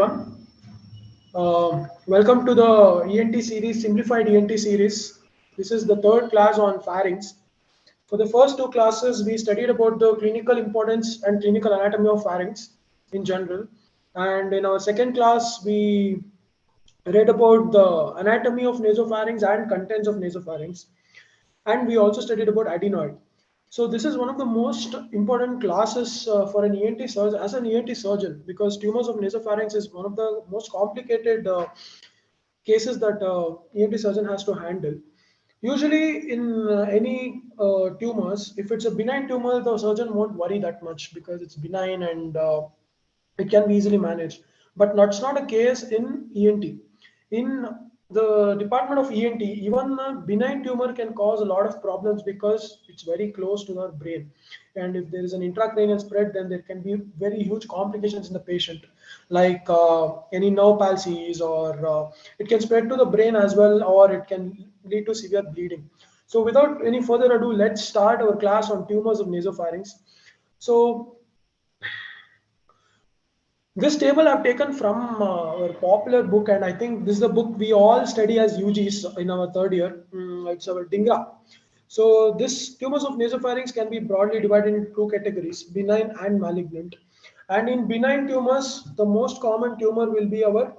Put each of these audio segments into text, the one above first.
Welcome to the ENT series, Simplified ENT series. This is the third class on pharynx. For the first two classes, we studied about the clinical importance and clinical anatomy of pharynx in general. And in our second class, we read about the anatomy of nasopharynx and contents of nasopharynx. And we also studied about adenoid. So this is one of the most important classes for an ENT surgeon, as an ENT surgeon, because tumors of nasopharynx is one of the most complicated cases that ENT surgeon has to handle. Usually, in any tumors, if it's a benign tumor, the surgeon won't worry that much because it's benign and it can be easily managed. But that's not a case in ENT. In the department of ENT, even a benign tumor can cause a lot of problems because it's very close to our brain. And if there is an intracranial spread, then there can be very huge complications in the patient, like any nerve palsies, or it can spread to the brain as well, or it can lead to severe bleeding. So, without any further ado, let's start our class on tumors of nasopharynx. So, this table I've taken from our popular book, and I think this is the book we all study as UGs in our third year. It's our DINGRA. So, this tumors of nasopharynx can be broadly divided into two categories: benign and malignant. And in benign tumors, the most common tumor will be our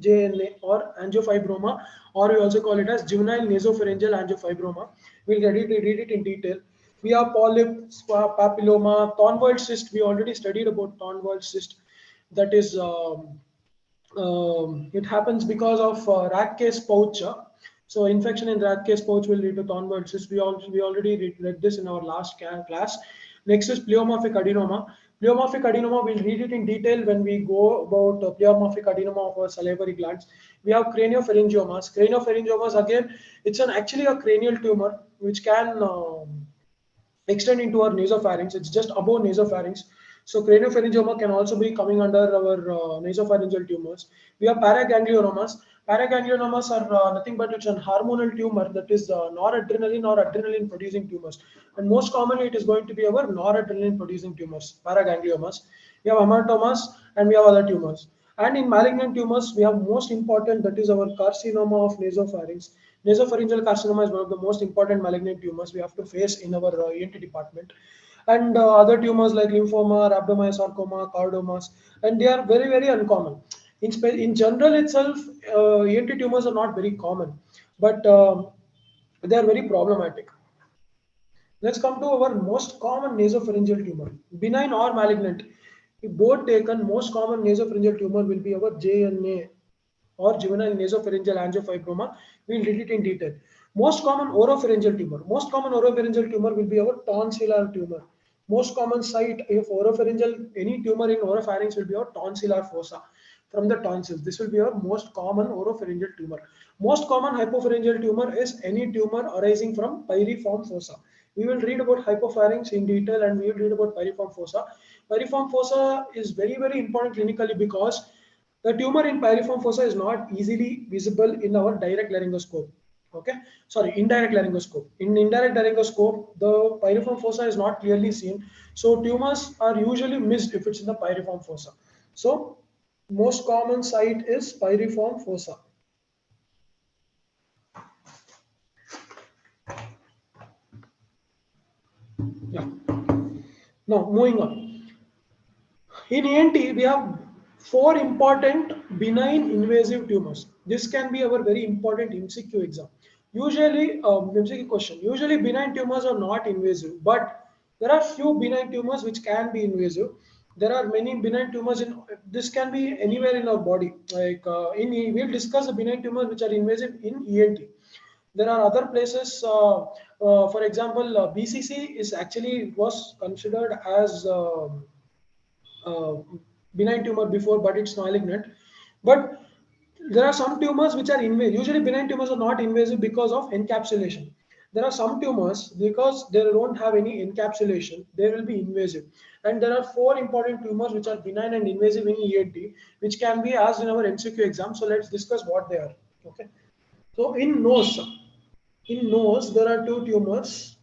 JNA or angiofibroma, or we also call it as juvenile nasopharyngeal angiofibroma. We'll read it in detail. We have polyp, papilloma, Thornwald cyst. We already studied about Thornwald cyst. That is, it happens because of rat case pouch. So infection in rat case pouch will lead to Thornwald cyst. We already read this in our last class. Next is pleomorphic adenoma. Pleomorphic adenoma, we'll read it in detail when we go about pleomorphic adenoma of our salivary glands. We have craniopharyngiomas. Craniopharyngiomas, again, it's actually a cranial tumor which can extend into our nasopharynx. It's just above nasopharynx. So craniopharyngioma can also be coming under our nasopharyngeal tumors. We have paragangliomas. Paragangliomas are nothing but it's an hormonal tumor, that is noradrenaline or adrenaline producing tumors. And most commonly it is going to be our noradrenaline producing tumors, paragangliomas. We have hematomas and we have other tumors. And in malignant tumors, we have most important, that is our carcinoma of nasopharynx. Nasopharyngeal carcinoma is one of the most important malignant tumors we have to face in our ENT department. And other tumors like lymphoma, rhabdomyosarcoma, chordomas, and they are very, very uncommon. In general itself, ENT tumors are not very common, but they are very problematic. Let's come to our most common nasopharyngeal tumor, benign or malignant. If both taken, most common nasopharyngeal tumor will be our JNA or juvenile nasopharyngeal angiofibroma. We'll read it in detail. Most common oropharyngeal tumor. Most common oropharyngeal tumor will be our tonsillar tumor. Most common site of oropharyngeal, any tumor in oropharynx will be our tonsillar fossa from the tonsils. This will be our most common oropharyngeal tumor. Most common hypopharyngeal tumor is any tumor arising from pyriform fossa. We will read about hypopharynx in detail and we will read about pyriform fossa. Pyriform fossa is very, very important clinically because the tumor in pyriform fossa is not easily visible in our direct laryngoscope. Okay, sorry, indirect laryngoscope. In indirect laryngoscope, the pyriform fossa is not clearly seen. So tumors are usually missed if it's in the pyriform fossa. So most common site is pyriform fossa. Yeah. Now moving on. In ENT, we have four important benign invasive tumors. This can be our very important MCQ exam. Usually, MCQ question. Usually, benign tumors are not invasive, but there are few benign tumors which can be invasive. There are many benign tumors in this can be anywhere in our body. Like we'll discuss the benign tumors which are invasive in ENT. There are other places. For example, BCC is actually was considered as uh, benign tumor before, but it's malignant. But there are some tumors which are invasive. Usually, benign tumors are not invasive because of encapsulation. There are some tumors because they don't have any encapsulation, they will be invasive. And there are four important tumors which are benign and invasive in ENT, which can be asked in our MCQ exam. So let's discuss what they are. Okay. So in nose there are two tumors.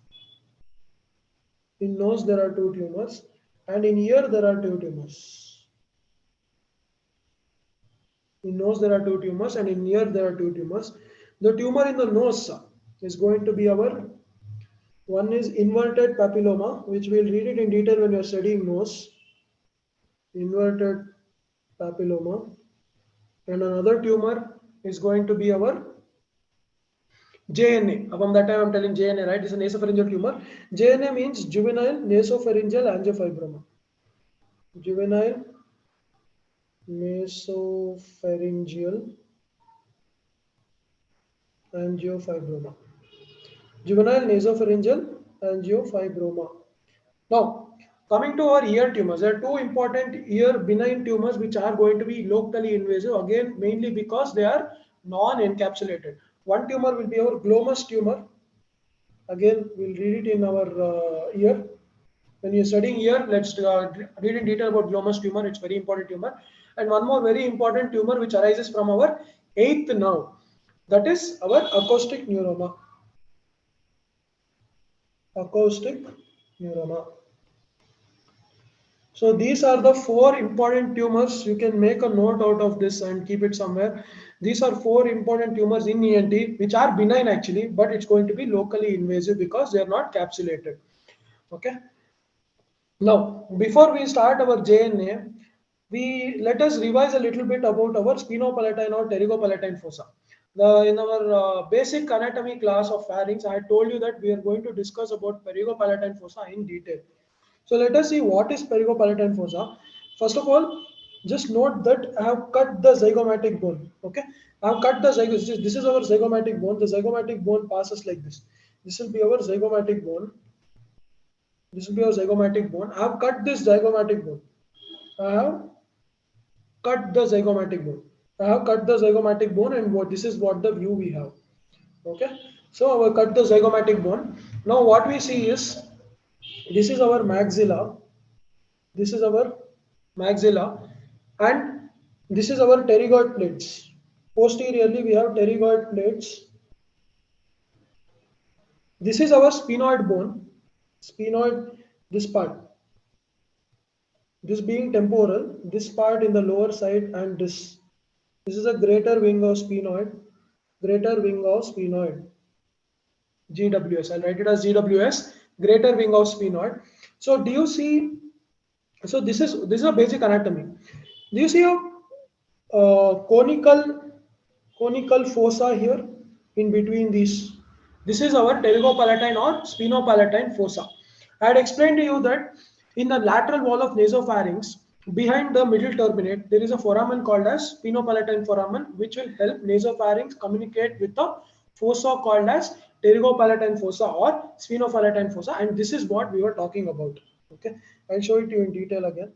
In nose there are two tumors, and in ear there are two tumors. In nose there are two tumors, and in ear there are two tumors. The tumor in the nose is going to be our, one is inverted papilloma, which we'll read it in detail when you're studying nose. Inverted papilloma. And another tumor is going to be our JNA. From that time I'm telling JNA, right? It's a nasopharyngeal tumor. JNA means juvenile nasopharyngeal angiofibroma. Juvenile nasopharyngeal angiofibroma. Juvenile nasopharyngeal angiofibroma. Now, coming to our ear tumors, there are two important ear benign tumors which are going to be locally invasive, again mainly because they are non-encapsulated. One tumor will be our glomus tumor. Again, we'll read it in our ear. When you're studying ear, let's read in detail about glomus tumor. It's very important tumor. And one more very important tumor which arises from our eighth nerve. That is our acoustic neuroma. Acoustic neuroma. So these are the four important tumors. You can make a note out of this and keep it somewhere. These are four important tumors in ENT which are benign actually, but it's going to be locally invasive because they are not capsulated. Okay. Now, before we start our JNA, let us revise a little bit about our spinopalatine or pterygopalatine fossa. In our basic anatomy class of pharynx, I told you that we are going to discuss about pterygopalatine fossa in detail. So let us see what is pterygopalatine fossa. First of all, just note that I have cut the zygomatic bone. Okay, I have cut the zygomatic. This is our zygomatic bone. The zygomatic bone passes like this. This will be our zygomatic bone. This will be our zygomatic bone. I have cut this zygomatic bone. I have cut the zygomatic bone. I have cut the zygomatic bone, and this is what the view we have. Okay, so I will cut the zygomatic bone. Now what we see is, this is our maxilla. This is our maxilla, and this is our pterygoid plates. Posteriorly, we have pterygoid plates. This is our sphenoid bone. Sphenoid, this part. This being temporal, this part in the lower side, and this. This is a greater wing of sphenoid. Greater wing of sphenoid. GWS. I'll write it as GWS. Greater wing of sphenoid. So do you see? So this is a basic anatomy. Do you see a conical fossa here in between these? This is our pterygopalatine or spinopalatine fossa. I had explained to you that in the lateral wall of nasopharynx, behind the middle turbinate, there is a foramen called as spinopalatine foramen, which will help nasopharynx communicate with the fossa called as pterygopalatine fossa or spinopalatine fossa, and this is what we were talking about. Okay, I'll show it to you in detail again.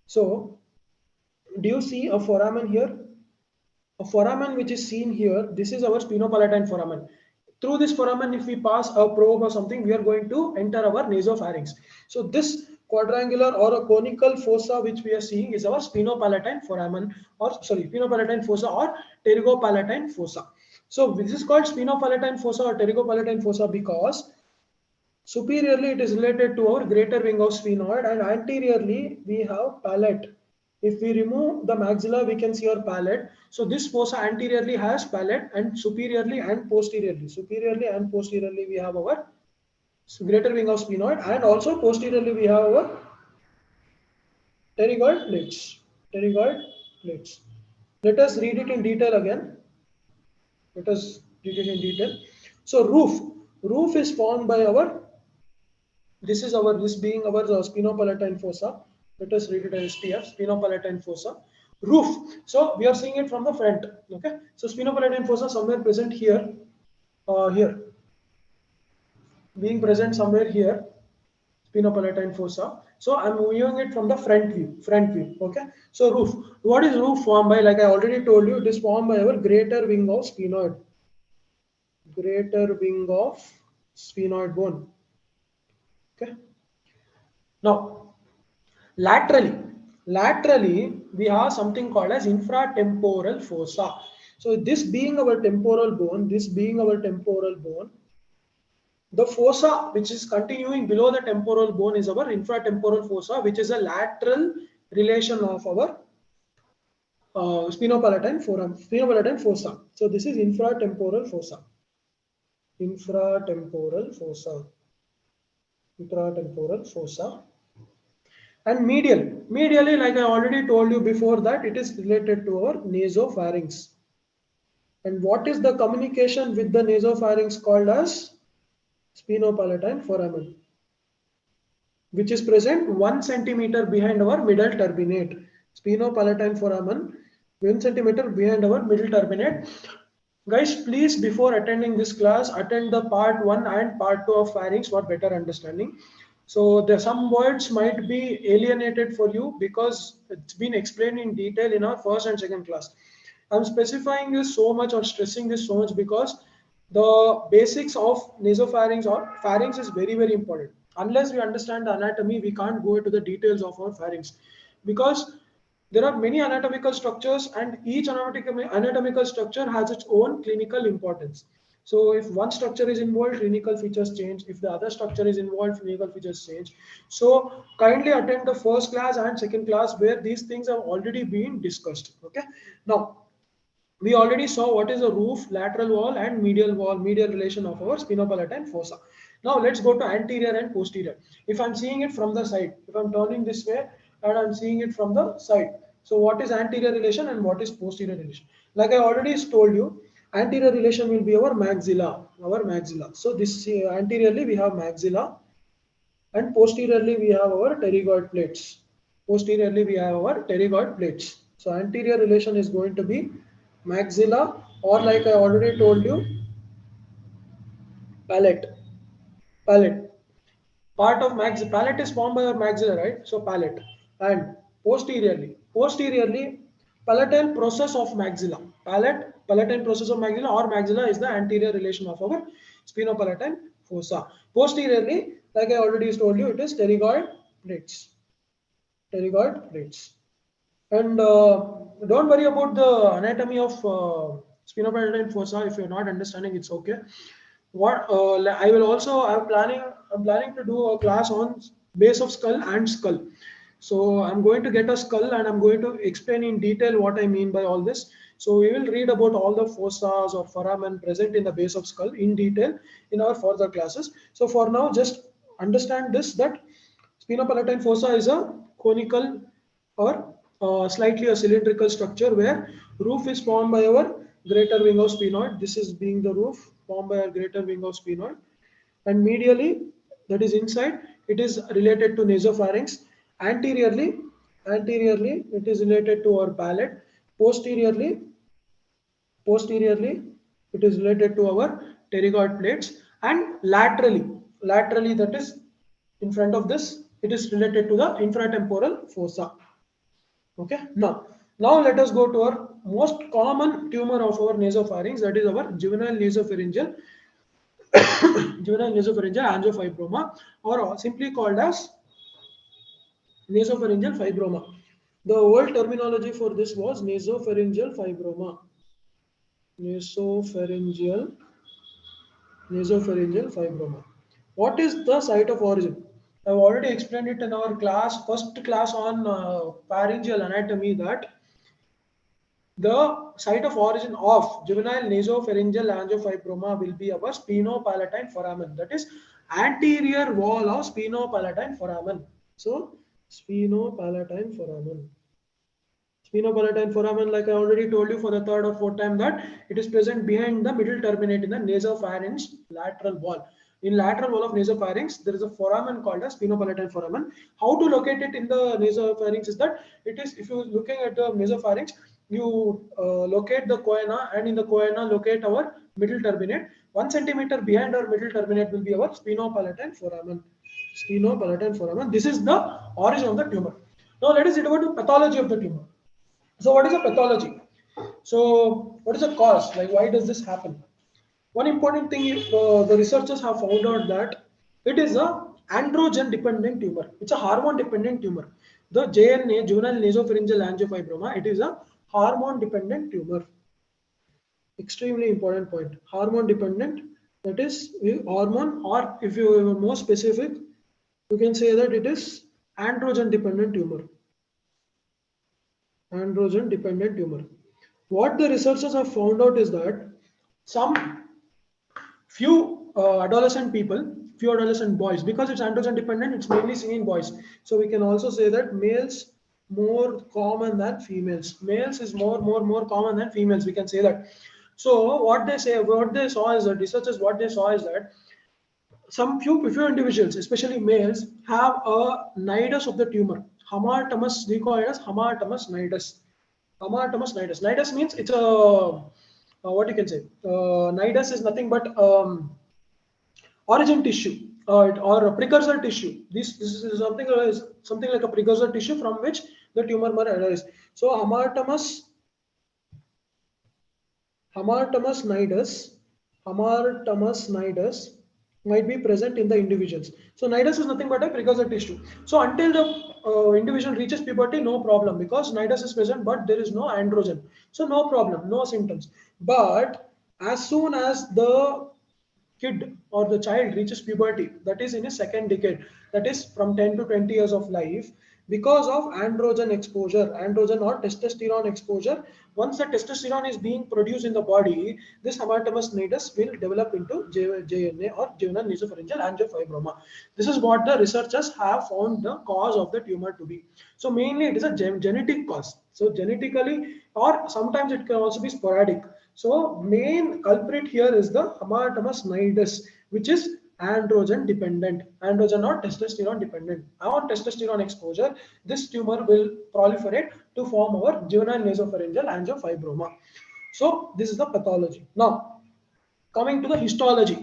So, do you see a foramen here? A foramen which is seen here, this is our spinopalatine foramen. Through this foramen, if we pass a probe or something, we are going to enter our nasopharynx. So this quadrangular or a conical fossa which we are seeing is our spinopalatine foramen, or sorry, spinopalatine fossa or pterygopalatine fossa. So this is called spinopalatine fossa or pterygopalatine fossa because superiorly it is related to our greater wing of sphenoid, and anteriorly we have palate. If we remove the maxilla, we can see our palate. So this fossa anteriorly has palate, and superiorly and posteriorly. Superiorly and posteriorly we have our greater wing of sphenoid, and also posteriorly we have our pterygoid plates. Pterygoid plates. Let us read it in detail again. Let us read it in detail. So roof. Roof is formed by our, this being our spinopalatine fossa. Let us read it as SPF, spinopalatine fossa. Roof. So we are seeing it from the front. Okay. So spinopalatine fossa somewhere present here, here. Being present somewhere here, spinopalatine fossa. So I'm viewing it from the front view. Front view. Okay. So roof. What is roof formed by? Like I already told you, it is formed by our greater wing of sphenoid. Greater wing of sphenoid bone. Okay. Now, laterally, we have something called as infratemporal fossa. So this being our temporal bone, the fossa which is continuing below the temporal bone is our infratemporal fossa, which is a lateral relation of our sphenopalatine fossa. So this is infratemporal fossa. Infratemporal fossa. And medially, like I already told you before, that it is related to our nasopharynx. And what is the communication with the nasopharynx called as sphenopalatine foramen, which is present 1 centimeter behind our middle turbinate. Sphenopalatine foramen, 1 centimeter behind our middle turbinate. Guys, please, before attending this class, attend the part 1 and part 2 of pharynx for better understanding. So there some words might be alienated for you because it's been explained in detail in our first and second class. I'm specifying this so much or stressing this so much because the basics of nasopharynx or pharynx is very, very important. Unless we understand the anatomy, we can't go into the details of our pharynx, because there are many anatomical structures and each anatomical structure has its own clinical importance. So if one structure is involved, clinical features change. If the other structure is involved, clinical features change. So kindly attend the first class and second class where these things have already been discussed. Okay. Now, we already saw what is the roof, lateral wall, and medial relation of our sphenopalatine fossa. Now let's go to anterior and posterior. If I'm seeing it from the side, if I'm turning this way and I'm seeing it from the side, so what is anterior relation and what is posterior relation? Like I already told you, anterior relation will be our maxilla, So this anteriorly we have maxilla, and posteriorly we have our pterygoid plates. So anterior relation is going to be maxilla, or like I already told you, palate. Part of palate is formed by our maxilla, right? So palate. And posteriorly, palatine process of maxilla. Palatine process of maxilla or maxilla is the anterior relation of our sphenopalatine fossa. Posteriorly, like I already told you, it is pterygoid plates. And don't worry about the anatomy of sphenopalatine fossa. If you're not understanding, it's okay. What I will also I'm planning to do a class on base of skull and skull. So I'm going to get a skull and I'm going to explain in detail what I mean by all this. So we will read about all the fossas or foramen present in the base of skull in detail in our further classes. So for now, just understand this, that sphenopalatine fossa is a conical or slightly a cylindrical structure where roof is formed by our greater wing of sphenoid. This is being the roof formed by our greater wing of sphenoid. And medially, that is inside, it is related to nasopharynx. Anteriorly, it is related to our palate. Posteriorly, it is related to our pterygoid plates. And laterally, that is in front of this, it is related to the infratemporal fossa. Okay. Now let us go to our most common tumor of our nasopharynx, that is our juvenile nasopharyngeal angiofibroma, or simply called as nasopharyngeal fibroma. The old terminology for this was nasopharyngeal fibroma. Nasopharyngeal fibroma. What is the site of origin? I've already explained it in our first class on pharyngeal anatomy, that the site of origin of juvenile nasopharyngeal angiofibroma will be our sphenopalatine foramen, that is anterior wall of sphenopalatine foramen. So sphenopalatine foramen, like I already told you for the third or fourth time, that it is present behind the middle turbinate in the nasopharynx lateral wall. In lateral wall of nasopharynx, there is a foramen called as sphenopalatine foramen. How to locate it in the nasopharynx is that it is, if you are looking at the nasopharynx, you locate the choana, and in the choana locate our middle turbinate. 1 centimeter behind our middle turbinate will be our sphenopalatine foramen. This is the origin of the tumor. Now let us get over to pathology of the tumor. So what is a pathology? So what is the cause? Like, why does this happen? One important thing is the researchers have found out that it is a androgen dependent tumor. It's a hormone dependent tumor. The JNA, juvenile nasopharyngeal angiofibroma, it is a hormone dependent tumor. Extremely important point. Hormone dependent, that is hormone, or if you are more specific, you can say that it is androgen dependent tumor. Androgen dependent tumor. What the researchers have found out is that some few adolescent people, few adolescent boys, because it's androgen dependent, it's mainly seen in boys. So we can also say that males more common than females. Males is more common than females. We can say that. So what they saw is that researchers, what they saw is that some few individuals, especially males, have a nidus of the tumor. Hamartomas, we call it as hamartomas nidus. Hamartomas nidus. Nidus means it's a what you can say. Nidus is nothing but origin tissue or a precursor tissue. This is something like a precursor tissue from which the tumor might arise. So hamartomas nidus might be present in the individuals. So nidus is nothing but a precursor tissue. So until the individual reaches puberty, no problem, because nidus is present, but there is no androgen. So no problem, no symptoms. But as soon as the kid or the child reaches puberty, that is in a second decade, that is from 10 to 20 years of life, because of androgen exposure, androgen or testosterone exposure, once the testosterone is being produced in the body, this hamartomas nidus will develop into JNA or juvenile nasopharyngeal angiofibroma. This is what the researchers have found the cause of the tumor to be. So mainly it is a genetic cause. So genetically, or sometimes it can also be sporadic. So main culprit here is the hamartomas nidus, which is androgen dependent, androgen or testosterone dependent. On testosterone exposure, this tumor will proliferate to form our juvenile nasopharyngeal angiofibroma. So this is the pathology. Now coming to the histology.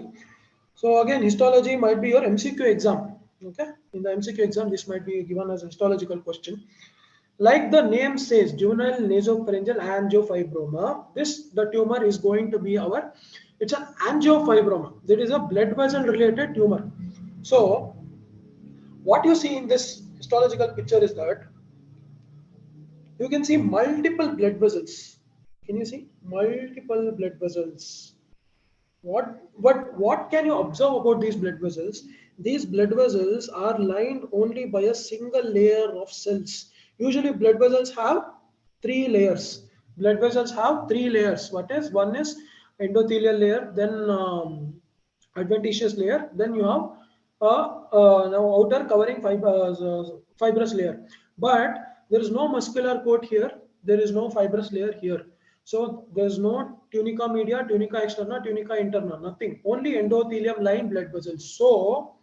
So again, histology might be your MCQ exam. Okay, in the MCQ exam, this might be given as a histological question. Like the name says, juvenile nasopharyngeal angiofibroma, the tumor is going to be it's an angiofibroma. That is a blood vessel related tumor. So what you see in this histological picture is that you can see multiple blood vessels. Can you see multiple blood vessels? What can you observe about these blood vessels? These blood vessels are lined only by a single layer of cells. Usually blood vessels have three layers. Blood vessels have three layers. One is endothelial layer, then adventitious layer, then you have now outer covering fibrous layer. But there is no muscular coat here, there is no fibrous layer here. So there's no tunica media, tunica externa, tunica interna, nothing. Only endothelium lined blood vessels. So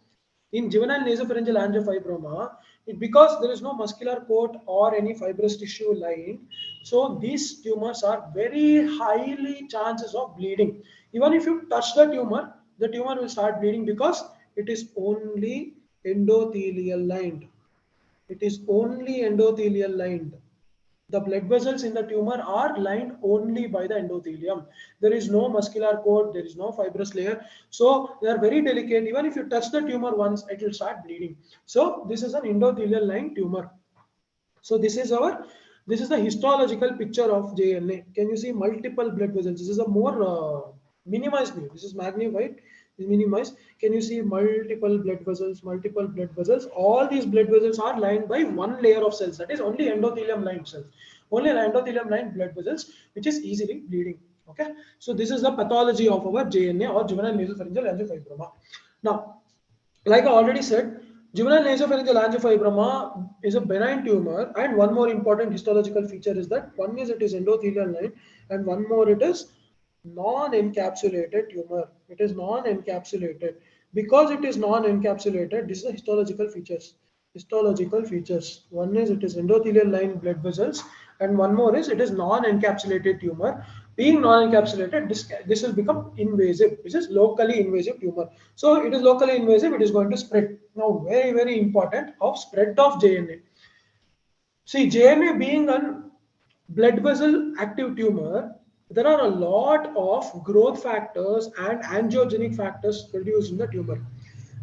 in juvenile nasopharyngeal angiofibroma, because there is no muscular coat or any fibrous tissue lined, so these tumors are very highly chances of bleeding. Even if you touch the tumor will start bleeding because it is only endothelial lined. It is only endothelial lined. The blood vessels in the tumor are lined only by the endothelium. There is no muscular coat, there is no fibrous layer. So they are very delicate. Even if you touch the tumor once, it will start bleeding. So this is an endothelial lined tumor. So this is the histological picture of JNA. Can you see multiple blood vessels? This is a more minimized view. This is magnified, minimized. Can you see multiple blood vessels? Multiple blood vessels. All these blood vessels are lined by one layer of cells. That is only endothelium lined cells. Only endothelium lined blood vessels, which is easily bleeding. Okay. So this is the pathology of our JNA or juvenile nasopharyngeal angiofibroma. Now, like I already said, juvenile nasopharyngeal angiofibroma is a benign tumor, and one more important histological feature is that one is it is endothelial line, and one more it is non-encapsulated tumor. It is non-encapsulated. Because it is non-encapsulated, this is the histological features. Histological features. One is it is endothelial line blood vessels, and one more is it is non-encapsulated tumor. Being non-encapsulated, this will become invasive. This is locally invasive tumor. So it is locally invasive, it is going to spread. Now, very important of spread of JNA. See, JNA being a blood vessel active tumor, there are a lot of growth factors and angiogenic factors produced in the tumor.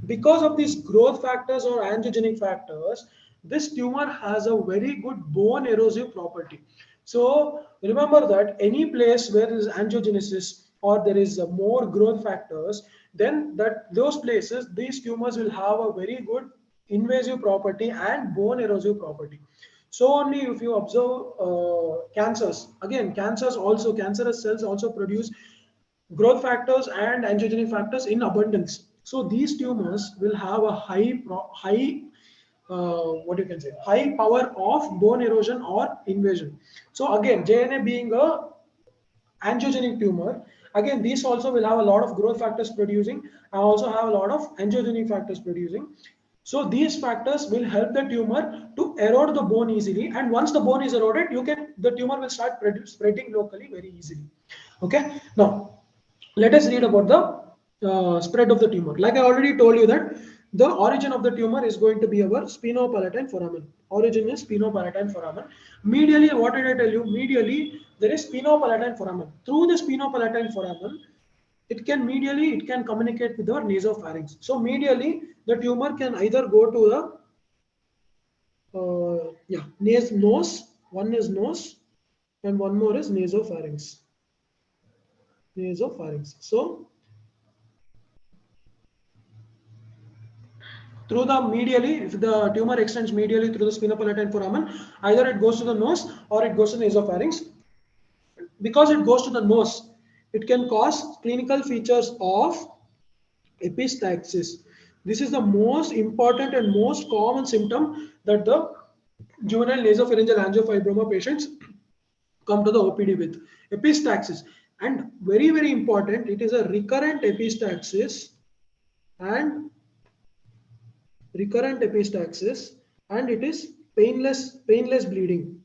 Because of these growth factors or angiogenic factors, this tumor has a very good bone erosive property. So remember that any place where there is angiogenesis or there is more growth factors, then those places, these tumors will have a very good invasive property and bone erosive property. So only if you observe cancers, again, cancerous cells also produce growth factors and angiogenic factors in abundance. So these tumors will have a what you can say, high power of bone erosion or invasion. So again, JNA being a angiogenic tumor, again these also will have a lot of growth factors producing and also have a lot of angiogenic factors producing. So these factors will help the tumor to erode the bone easily, and once the bone is eroded, the tumor will start spreading locally very easily. Okay, now let us read about the spread of the tumor. Like I already told you that the origin of the tumor is going to be our spinopalatine foramen. Origin is spinopalatine foramen. Medially, what did I tell you? Medially, there is spinopalatine foramen. Through the spinopalatine foramen, it can communicate with our nasopharynx. So medially, the tumor can either go to the nose. One is nose, and one more is nasopharynx. Nasopharynx. So through the medially, if the tumor extends medially through the spinopalatine foramen, either it goes to the nose or it goes to the nasopharynx. Because it goes to the nose, it can cause clinical features of epistaxis. This is the most important and most common symptom that the juvenile nasopharyngeal angiofibroma patients come to the OPD with. Epistaxis. And very, very important, it is a recurrent epistaxis and it is painless bleeding,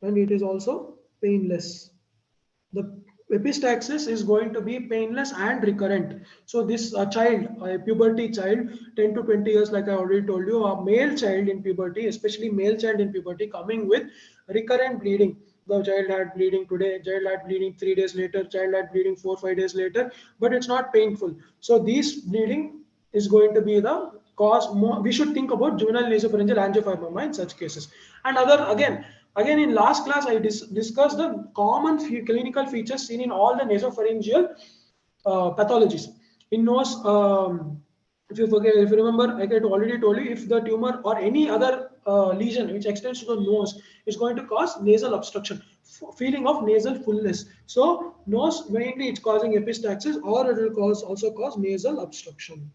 and it is also painless. The epistaxis is going to be painless and recurrent. So this child, a puberty child, 10 to 20 years, like I already told you, a male child in puberty, especially male child in puberty, coming with recurrent bleeding. The child had bleeding today, child had bleeding 3 days later, child had bleeding 4-5 days later, but it's not painful. So this bleeding is going to be the cause. We should think about juvenile nasopharyngeal angiofibroma in such cases. And again in last class I discussed the common clinical features seen in all the nasopharyngeal pathologies. In nose, if you remember, like I already told you, if the tumor or any other lesion which extends to the nose is going to cause nasal obstruction, feeling of nasal fullness. So nose mainly it's causing epistaxis, or it will also cause nasal obstruction.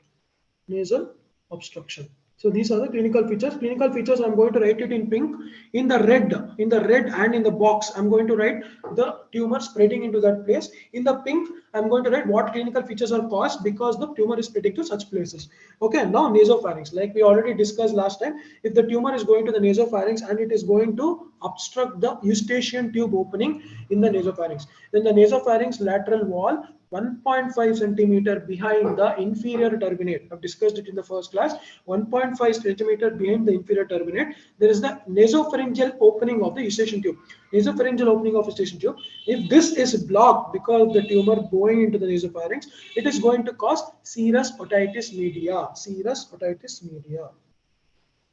So these are the clinical features. Clinical features, I'm going to write it in pink. In the red and in the box, I'm going to write the tumor spreading into that place. In the pink, I'm going to write what clinical features are caused because the tumor is spreading to such places. Okay, now nasopharynx. Like we already discussed last time, if the tumor is going to the nasopharynx and it is going to obstruct the eustachian tube opening in the nasopharynx, then the nasopharynx lateral wall 1.5 centimeter behind the inferior turbinate. I've discussed it in the first class. 1.5 centimeter behind the inferior turbinate, there is the nasopharyngeal opening of the eustachian tube. Nasopharyngeal opening of eustachian tube. If this is blocked because the tumor going into the nasopharynx, it is going to cause serous otitis media. Serous otitis media.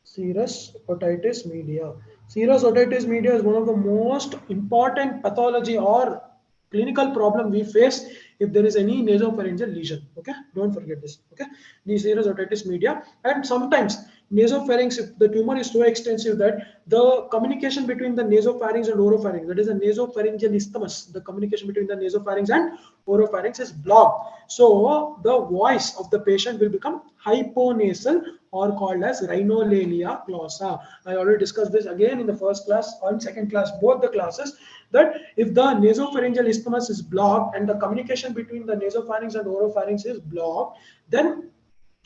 Serous otitis media is one of the most important pathology or clinical problem we face if there is any nasopharyngeal lesion. Okay, don't forget this. Okay, the serous otitis media, and sometimes nasopharynx, if the tumor is so extensive that the communication between the nasopharynx and oropharynx, that is the nasopharyngeal isthmus, the communication between the nasopharynx and oropharynx is blocked. So the voice of the patient will become hyponasal or called as rhinolalia clausa. I already discussed this again in the first class or in second class, both the classes, that if the nasopharyngeal isthmus is blocked and the communication between the nasopharynx and oropharynx is blocked, then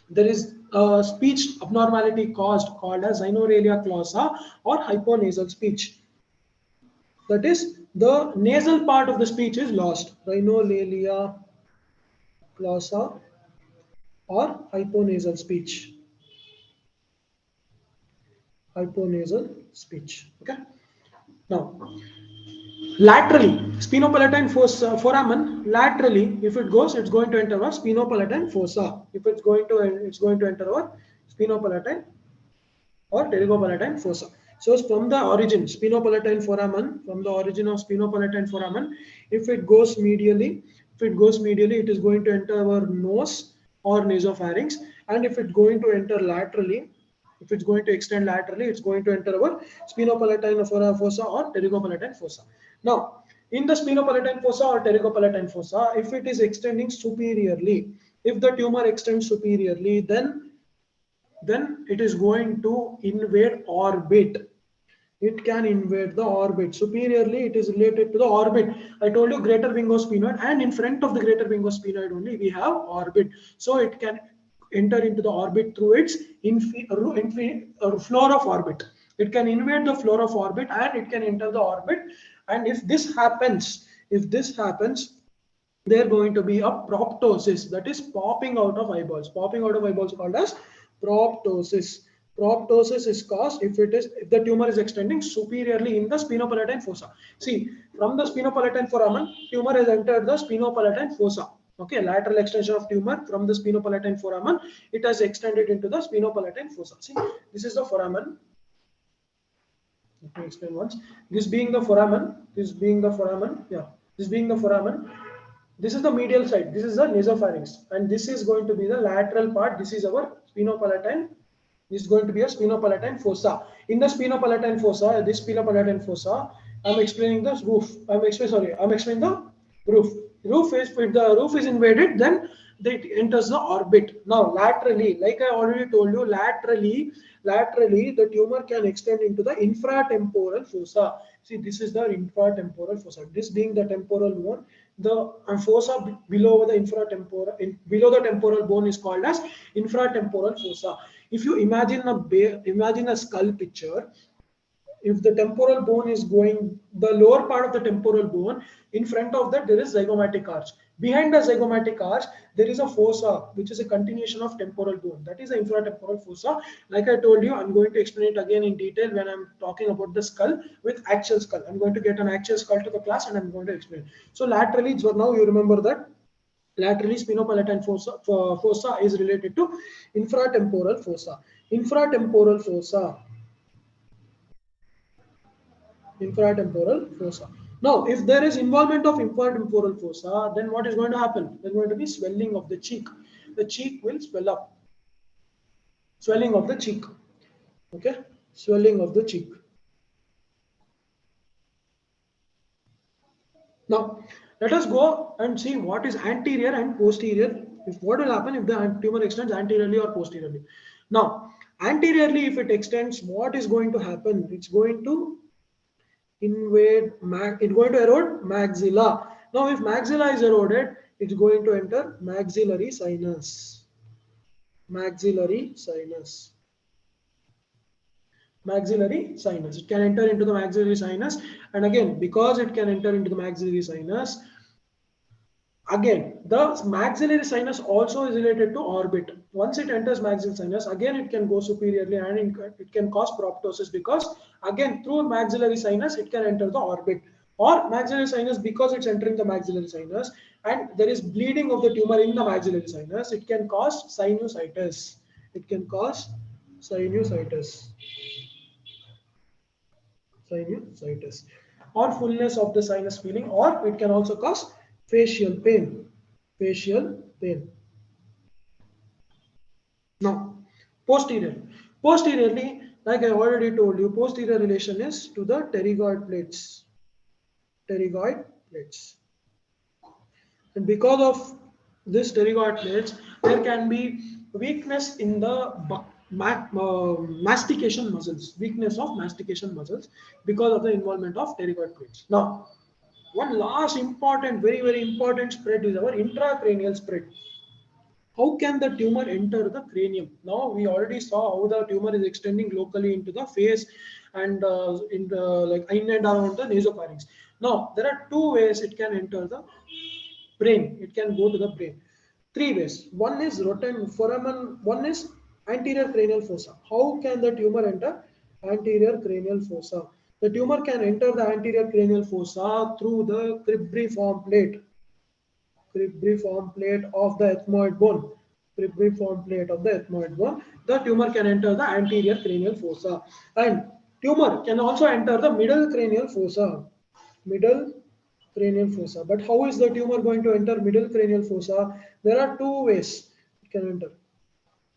there is a speech abnormality called as rhinolalia clausa or hyponasal speech. That is, the nasal part of the speech is lost. Rhinolalia clausa or hyponasal speech. Hyponasal speech. Okay. Now, laterally, spinopalatine foramen. Laterally, if it goes, it's going to enter our spinopalatine fossa. If it's going to enter our spinopalatine or pterygopalatine fossa. So from the origin, spinopalatine foramen, from the origin of spinopalatine foramen, if it goes medially, it is going to enter our nose or nasopharynx, and if it's going to enter laterally, If it's going to extend laterally, it's going to enter our spinopalatine fossa or pterygopalatine fossa. Now, in the spinopalatine fossa or pterygopalatine fossa, if it is extending superiorly, if the tumor extends superiorly, then it is going to invade orbit. It can invade the orbit. Superiorly, it is related to the orbit. I told you greater vingo-sphenoid, and in front of the greater vingo-sphenoid only we have orbit. So it can enter into the orbit through its floor of orbit. It can invade the floor of orbit and it can enter the orbit. And if this happens, there going to be a proptosis, that is popping out of eyeballs. Popping out of eyeballs called as proptosis. Proptosis is caused if the tumor is extending superiorly in the spinopalatine fossa. See, from the spinopalatine foramen, tumor has entered the spinopalatine fossa. Okay, lateral extension of tumor from the spinopalatine foramen, it has extended into the spinopalatine fossa. See, this is the foramen. Let me explain once. This being the foramen, this being the foramen, this is the medial side, this is the nasopharynx, and this is going to be the lateral part. This is our spinopalatine. This is going to be a spinopalatine fossa. In the spinopalatine fossa, this spinopalatine fossa, I'm explaining the roof. I'm explaining the roof. If the roof is invaded, then it enters the orbit. Now, laterally, like I already told you, laterally, the tumor can extend into the infratemporal fossa. See, this is the infratemporal fossa. This being the temporal one, the fossa below the temporal bone is called as infratemporal fossa. If you imagine a skull picture, if the temporal bone is going, the lower part of the temporal bone, in front of that there is zygomatic arch. Behind the zygomatic arch, there is a fossa, which is a continuation of temporal bone. That is the infratemporal fossa. Like I told you, I'm going to explain it again in detail when I'm talking about the skull with axial skull. I'm going to get an axial skull to the class and I'm going to explain. So laterally, so now you remember that laterally spinopalatine fossa is related to infratemporal fossa. Infratemporal fossa. Now, if there is involvement of infratemporal fossa, then what is going to happen? There's going to be swelling of the cheek. The cheek will swell up. Swelling of the cheek. Okay? Swelling of the cheek. Now, let us go and see what is anterior and posterior. What will happen if the tumor extends anteriorly or posteriorly? Now, anteriorly, if it extends, what is going to happen? It's going to it's going to erode maxilla. Now, if maxilla is eroded, it's going to enter maxillary sinus. Maxillary sinus. It can enter into the maxillary sinus, and again, because it can enter into the maxillary sinus, again, the maxillary sinus also is related to orbit. Once it enters maxillary sinus, again it can go superiorly and it can cause proptosis, because again through maxillary sinus it can enter the orbit, or maxillary sinus, because it's entering the maxillary sinus and there is bleeding of the tumor in the maxillary sinus, it can cause sinusitis. Or fullness of the sinus feeling, or it can also cause facial pain. Now, posteriorly, like I already told you, posterior relation is to the pterygoid plates. And because of this pterygoid plates, there can be weakness in the mastication muscles. Weakness of mastication muscles because of the involvement of pterygoid plates. Now, one last important, very, very important spread is our intracranial spread. How can the tumor enter the cranium? Now, we already saw how the tumor is extending locally into the face and in and around the nasopharynx. Now, there are two ways it can enter the brain. It can go to the brain. Three ways. One is foramen. One is anterior cranial fossa. How can the tumor enter anterior cranial fossa? The tumor can enter the anterior cranial fossa through the cribriform plate. Cribriform plate of the ethmoid bone. The tumor can enter the anterior cranial fossa. And tumor can also enter the middle cranial fossa. But how is the tumor going to enter middle cranial fossa? There are two ways it can enter.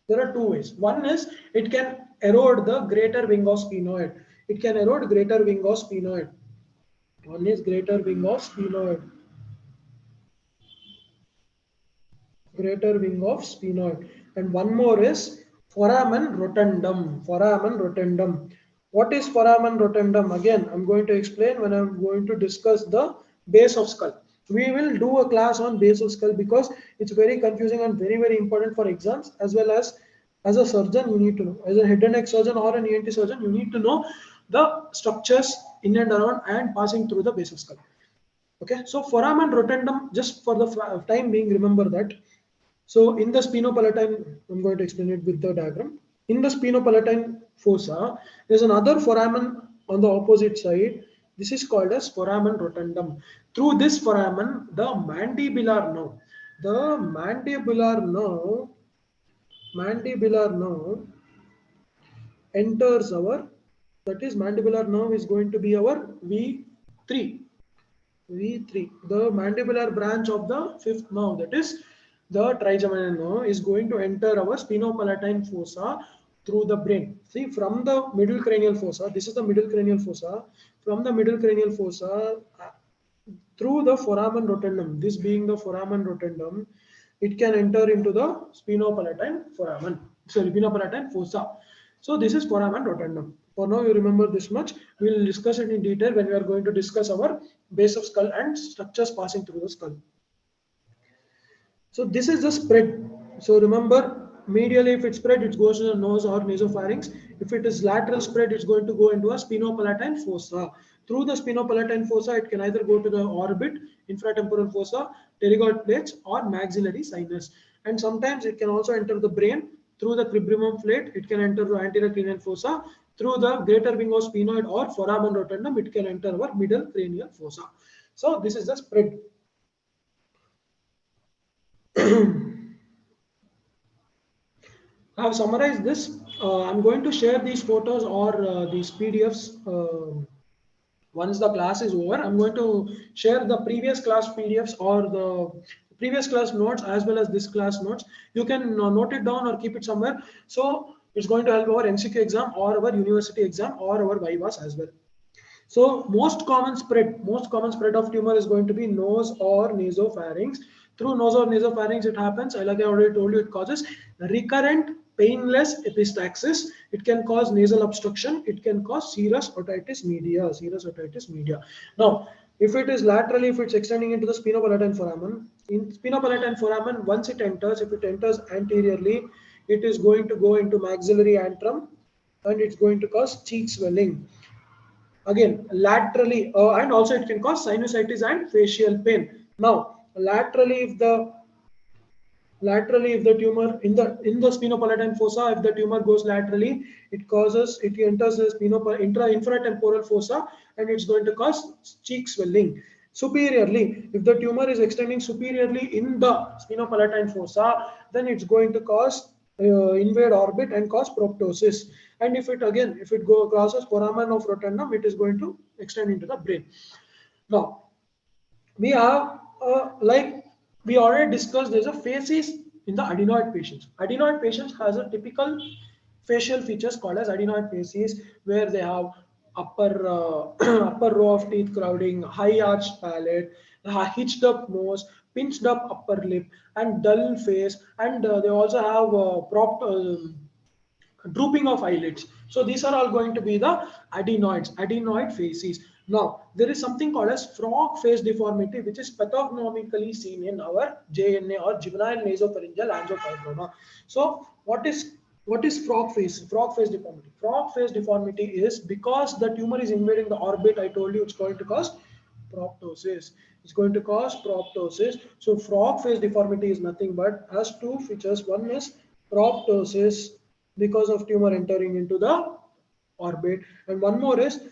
One is it can erode the greater wing of sphenoid. It can erode greater wing of sphenoid. One is greater wing of sphenoid. Greater wing of sphenoid. And one more is foramen rotundum. Foramen rotundum. What is foramen rotundum? Again, I'm going to explain when I'm going to discuss the base of skull. We will do a class on base of skull because it's very confusing and very, very important for exams, as well as a surgeon, you need to know. As a head and neck surgeon or an ENT surgeon, you need to know the structures in and around and passing through the base of skull. Okay, so foramen rotundum, just for the time being, remember that. So in the spinopalatine, I'm going to explain it with the diagram. In the spinopalatine fossa, there's another foramen on the opposite side. This is called as foramen rotundum. Through this foramen, the mandibular nerve enters our, that is mandibular nerve is going to be our V3. V3, the mandibular branch of the fifth nerve, that is the trigeminal nerve, is going to enter our spinopalatine fossa through the brain. See, from the middle cranial fossa, this is the middle cranial fossa. From the middle cranial fossa, through the foramen rotundum, this being the foramen rotundum, it can enter into the spinopalatine fossa. So this is foramen rotundum. For now, you remember this much. We will discuss it in detail when we are going to discuss our base of skull and structures passing through the skull. So this is the spread. So remember, medially if it's spread, it goes to the nose or nasopharynx. If it is lateral spread, it's going to go into a spinopalatine fossa. Through the spinopalatine fossa, it can either go to the orbit, infratemporal fossa, pterygoid plates, or maxillary sinus. And sometimes it can also enter the brain through the cribrimum plate. It can enter the anterior cranial fossa. Through the greater wing of sphenoid or foramen rotundum, it can enter our middle cranial fossa. So this is the spread. I have summarized this. I'm going to share these photos or these PDFs once the class is over. I'm going to share the previous class PDFs or the previous class notes as well as this class notes. You can note it down or keep it somewhere. So it's going to help our MCQ exam or our university exam or our vivas as well. So most common spread of tumor is going to be nose or nasopharynx. Through nose or nasopharynx, it happens, like I already told you, it causes recurrent painless epistaxis. It can cause nasal obstruction. It can cause serous otitis media. Now, if it is laterally, if it's extending into the spinopalatine foramen, in spinopalatine foramen, once it enters, if it enters anteriorly, it is going to go into maxillary antrum and it's going to cause cheek swelling. Again, laterally, and also it can cause sinusitis and facial pain. Now, laterally, if the tumor in the spinopalatine fossa, if the tumor goes laterally, it enters the infratemporal fossa and it's going to cause cheek swelling. Superiorly, if the tumor is extending superiorly in the spinopalatine fossa, then it's going to cause invade orbit and cause proptosis. And if it crosses foramen of rotundum, it is going to extend into the brain. Now, we have like we already discussed, there's a facies in the adenoid patients. Adenoid patients has a typical facial features called as adenoid facies, where they have upper upper row of teeth crowding, high arched palate, hitched up nose, pinched up upper lip, and dull face, and they also have drooping of eyelids. So these are all going to be the adenoid facies. Now, there is something called as frog face deformity, which is pathognomically seen in our JNA or juvenile nasopharyngeal angiofibroma. So what is frog face deformity? Frog face deformity is because the tumor is invading the orbit. I told you it's going to cause proptosis. So frog face deformity is nothing but has two features. One is proptosis because of tumor entering into the orbit, and one more is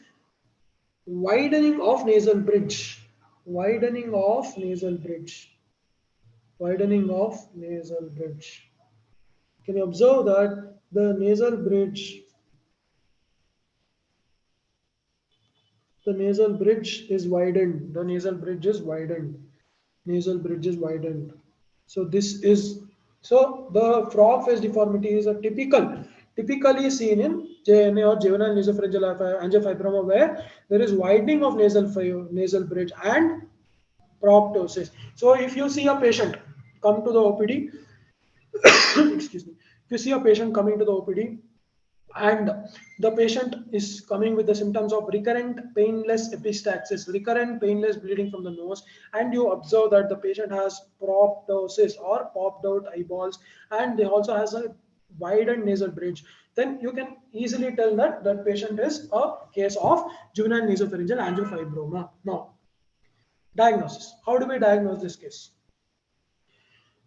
widening of nasal bridge. Can you observe that the nasal bridge is widened? So the frog face deformity is a typical typically seen in JNA or juvenile nasopharyngeal angiofibroma, where there is widening of nasal bridge and proptosis. So if you see a patient come to the OPD, excuse me, if you see a patient coming to the OPD and the patient is coming with the symptoms of recurrent painless epistaxis, recurrent painless bleeding from the nose, and you observe that the patient has proptosis or popped out eyeballs, and they also has a widened nasal bridge, then you can easily tell that that patient is a case of juvenile nasopharyngeal angiofibroma. Now, diagnosis. How do we diagnose this case?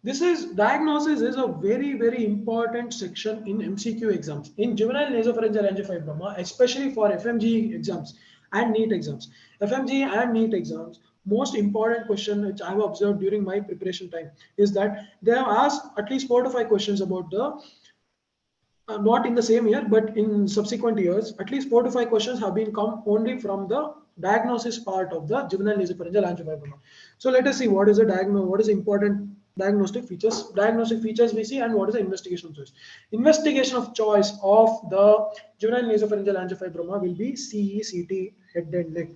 Diagnosis is a very important section in MCQ exams. In juvenile nasopharyngeal angiofibroma, especially for FMG exams and NEET exams. FMG and NEET exams, most important question which I have observed during my preparation time is that they have asked at least 4 to 5 questions about the not in the same year, but in subsequent years, at least 4 to 5 questions have been come only from the diagnosis part of the juvenile nasopharyngeal angiofibroma. So let us see what is the important diagnostic features. Diagnostic features we see, and what is the investigation of choice. Investigation of choice of the juvenile nasopharyngeal angiofibroma will be CECT head and neck.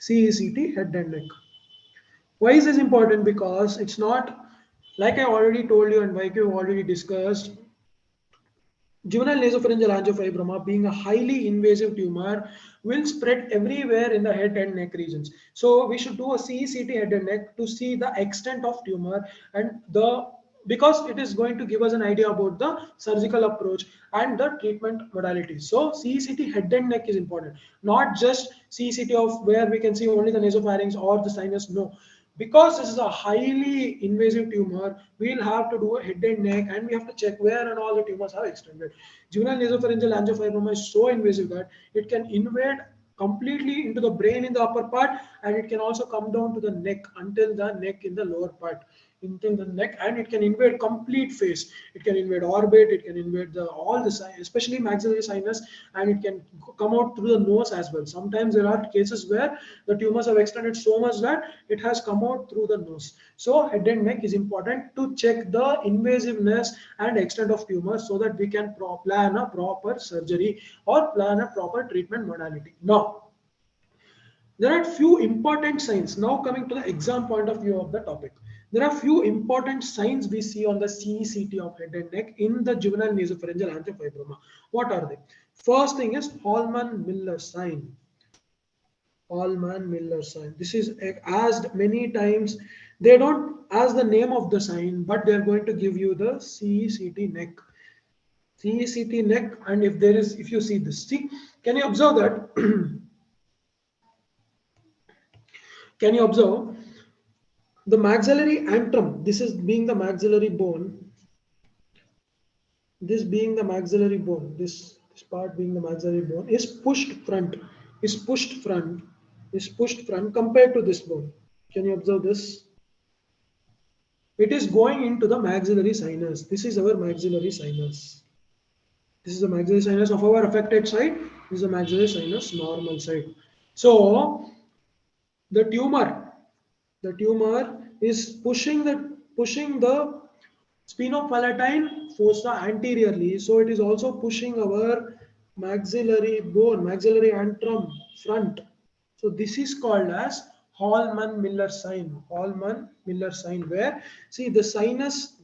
CECT head and neck. Why is this important? Because it's not, like I already told you and like you already discussed, juvenile nasopharyngeal angiofibroma, being a highly invasive tumor, will spread everywhere in the head and neck regions. So we should do a CECT head and neck to see the extent of tumor, and because it is going to give us an idea about the surgical approach and the treatment modalities. So CECT head and neck is important, not just CECT of where we can see only the nasopharynx or the sinus. No, because this is a highly invasive tumor, we'll have to do a head and neck, and we have to check where and all the tumors have extended. Juvenile nasopharyngeal angiofibroma is so invasive that it can invade completely into the brain in the upper part, and it can also come down to the neck until the neck in the lower part, into the neck, and it can invade complete face. It can invade orbit, it can invade all the especially maxillary sinus, and it can come out through the nose as well. Sometimes there are cases where the tumors have extended so much that it has come out through the nose. So head and neck is important to check the invasiveness and extent of tumor, so that we can plan a proper surgery or plan a proper treatment modality. Now, there are few important signs. Now coming to the exam point of view of the topic, there are few important signs we see on the CECT of head and neck in the juvenile nasopharyngeal angiofibroma. What are they? First thing is Hallman-Miller sign. Hallman-Miller sign. This is asked many times. They don't ask the name of the sign, but they are going to give you the CECT neck. CECT neck, and if you see this, see, can you observe that? Can you observe the maxillary antrum? This is being the maxillary bone. This being the maxillary bone. This part being the maxillary bone is pushed front. Is pushed front. Is pushed front compared to this bone. Can you observe this? It is going into the maxillary sinus. This is our maxillary sinus. This is the maxillary sinus of our affected side. This is the maxillary sinus normal side. So the tumor is pushing the sphenopalatine fossa anteriorly, so it is also pushing our maxillary bone, maxillary antrum front. So this is called as Hallman-Miller sign. Hallman-Miller sign, where see the sinus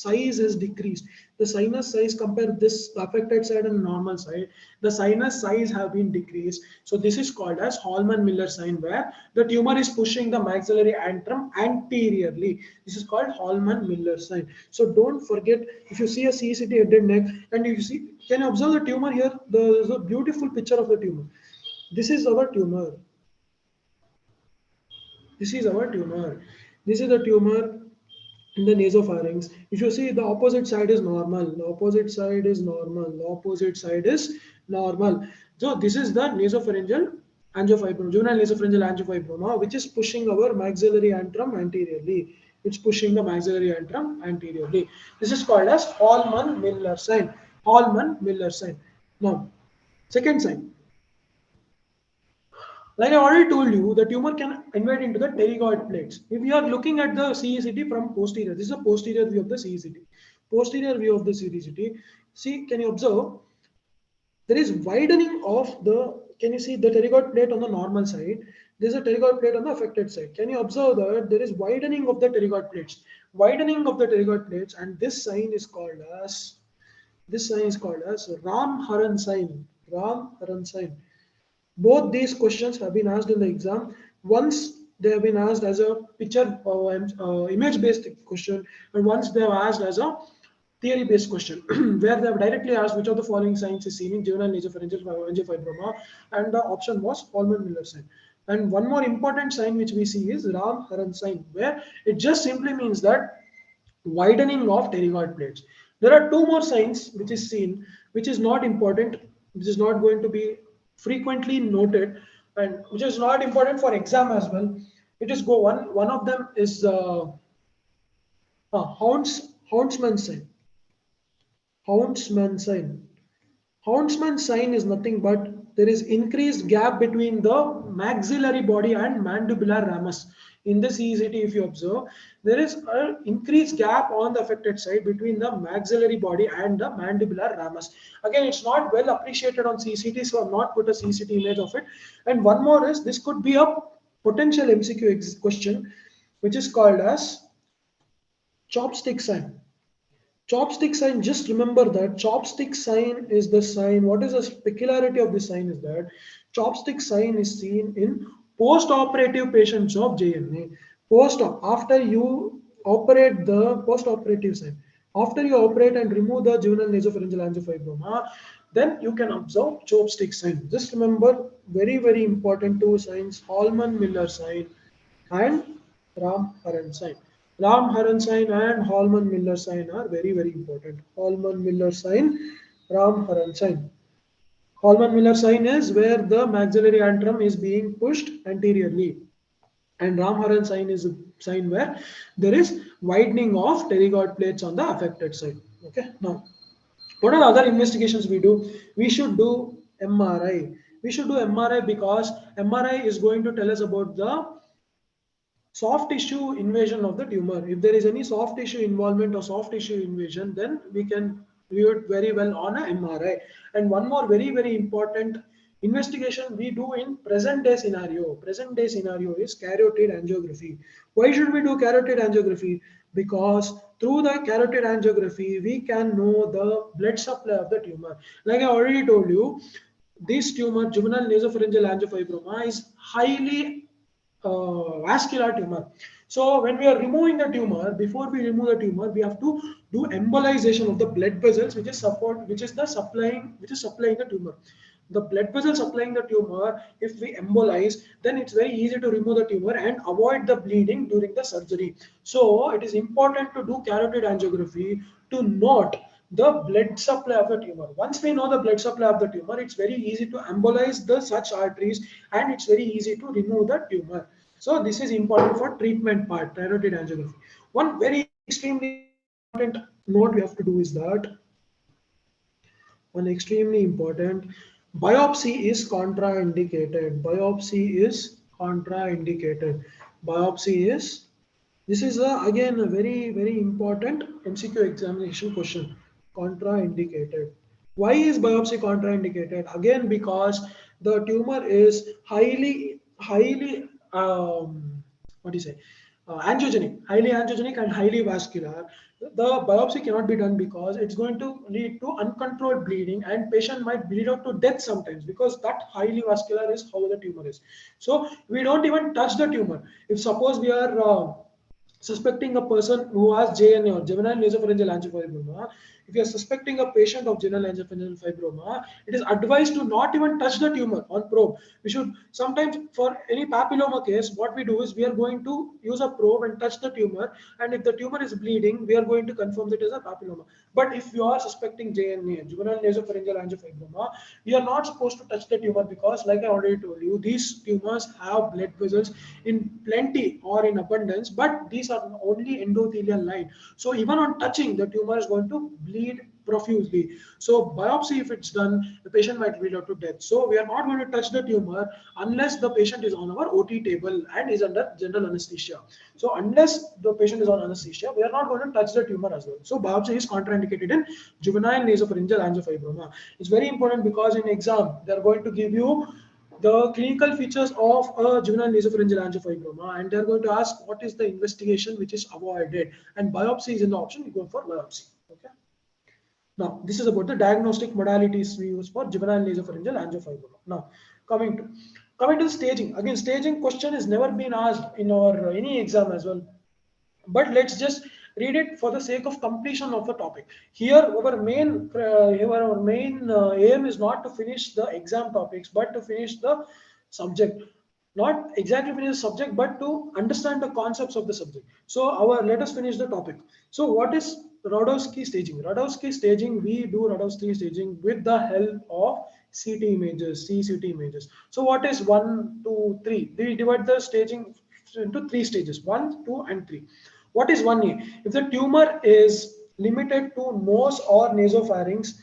size is decreased. The sinus size, compare this affected side and normal side, the sinus size have been decreased. So this is called as Hallman-Miller sign, where the tumor is pushing the maxillary antrum anteriorly. This is called Hallman-Miller sign. So don't forget, if you see a CECT head and neck, and you see, can you observe the tumor here? There's a beautiful picture of the tumor. This is our tumor. This is our tumor. This is the tumor in the nasopharynx. If you see, the opposite side is normal. The opposite side is normal. The opposite side is normal. So this is the nasopharyngeal angiofibroma, juvenile nasopharyngeal angiofibroma, which is pushing our maxillary antrum anteriorly. It's pushing the maxillary antrum anteriorly. This is called as Hallman-Miller sign. Hallman-Miller sign. Now, second sign. Like I already told you, the tumor can invade into the pterygoid plates. If we are looking at the CECT from posterior, this is a posterior view of the CECT. Posterior view of the CECT, See, can you observe? There is widening of the, can you see the pterygoid plate on the normal side? There's a pterygoid plate on the affected side. Can you observe that there is widening of the pterygoid plates? Widening of the pterygoid plates, and this sign is called as, this sign is called as Ram-Haran sign. Ram-Haran sign. Both these questions have been asked in the exam. Once they have been asked as a picture image based question, and once they have asked as a theory based question where they have directly asked which of the following signs is seen in juvenile nasopharyngeal angiofibroma, and the option was Holman-Miller sign. And one more important sign which we see is Ram-Haran sign, where it just simply means that widening of pterygoid plates. There are two more signs which is seen, which is not important, which is not going to be frequently noted, and which is not important for exam as well. It is go one. One of them is Houndsman sign. Houndsman sign. Houndsman sign is nothing but there is increased gap between the maxillary body and mandibular ramus. In the CECT, if you observe, there is an increased gap on the affected side between the maxillary body and the mandibular ramus. Again, it's not well appreciated on CCT, so I've not put a CCT image of it. And one more is, this could be a potential MCQ question, which is called as chopstick sign. Chopstick sign, just remember that chopstick sign is the sign. What is the peculiarity of this sign is that chopstick sign is seen in post-operative patients of JNA. After you operate, the post-operative sign. After you operate and remove the juvenile nasopharyngeal angiofibroma, then you can observe chopstick sign. Just remember, very, very important two signs, Holman-Miller sign and Ram-Haran sign. Ram-Haran sign and Holman-Miller sign are very, very important. Holman-Miller sign, Ram-Haran sign. Holman-Miller sign is where the maxillary antrum is being pushed anteriorly. And Ram-Haran sign is a sign where there is widening of pterygoid plates on the affected side. Okay. Now, what are the other investigations we do? We should do MRI. We should do MRI because MRI is going to tell us about the soft tissue invasion of the tumor. If there is any soft tissue involvement or soft tissue invasion, then we can view it very well on a MRI. And one more very, very important investigation we do in present day scenario. Present day scenario is carotid angiography. Why should we do carotid angiography? Because through the carotid angiography, we can know the blood supply of the tumor. Like I already told you, this tumor, juvenile nasopharyngeal angiofibroma, is highly vascular tumor. So when we are removing the tumor, before we remove the tumor, we have to do embolization of the blood vessels, which is supplying the tumor. The blood vessel supplying the tumor, if we embolize, then it's very easy to remove the tumor and avoid the bleeding during the surgery. So it is important to do carotid angiography to note the blood supply of the tumor. Once we know the blood supply of the tumor, it's very easy to embolize the such arteries and it's very easy to remove the tumor. So this is important for treatment part, carotid angiography. One very extremely important note we have to do is that one extremely important, biopsy is contraindicated. Biopsy is contraindicated. Biopsy is, this is again a very, very important MCQ examination question. Contraindicated. Why is biopsy contraindicated? Again, because the tumor is highly what do you say? highly angiogenic and highly vascular. The biopsy cannot be done because it's going to lead to uncontrolled bleeding and patient might bleed out to death sometimes because that highly vascular is how the tumor is. So we don't even touch the tumor. If suppose we are suspecting a person who has JNA or juvenile nasopharyngeal angiofibroma, if you are suspecting a patient of juvenile nasopharyngeal fibroma, it is advised to not even touch the tumor on probe. We should sometimes, for any papilloma case, what we do is we are going to use a probe and touch the tumor, and if the tumor is bleeding, we are going to confirm that it is a papilloma. But if you are suspecting JNA, juvenile nasopharyngeal angiofibroma, we are not supposed to touch the tumor because, like I already told you, these tumors have blood vessels in plenty or in abundance, but these are only endothelial line. So even on touching, the tumor is going to bleed profusely. So biopsy, if it's done, the patient might bleed out to death. So we are not going to touch the tumor unless the patient is on our OT table and is under general anesthesia. So unless the patient is on anesthesia, we are not going to touch the tumor as well. So biopsy is contraindicated in juvenile nasopharyngeal angiofibroma. It's very important because in exam they are going to give you the clinical features of a juvenile nasopharyngeal angiofibroma, and they're going to ask what is the investigation which is avoided, and biopsy is in the option. You go for biopsy. Okay. Now this is about the diagnostic modalities we use for juvenile nasopharyngeal angiofibroma. Now coming to the staging. Again, staging question has never been asked in our any exam as well, but let's just read it for the sake of completion of the topic. Here our main aim is not to finish the exam topics but to finish the subject, not exactly finish the subject but to understand the concepts of the subject. So let us finish the topic. So what is Radowski staging? Radowski staging, we do Radowski staging with the help of CT images, CCT images. So what is 1, 2, 3? We divide the staging into 3 stages: 1, 2 and 3. What is 1A? If the tumor is limited to nose or nasopharynx,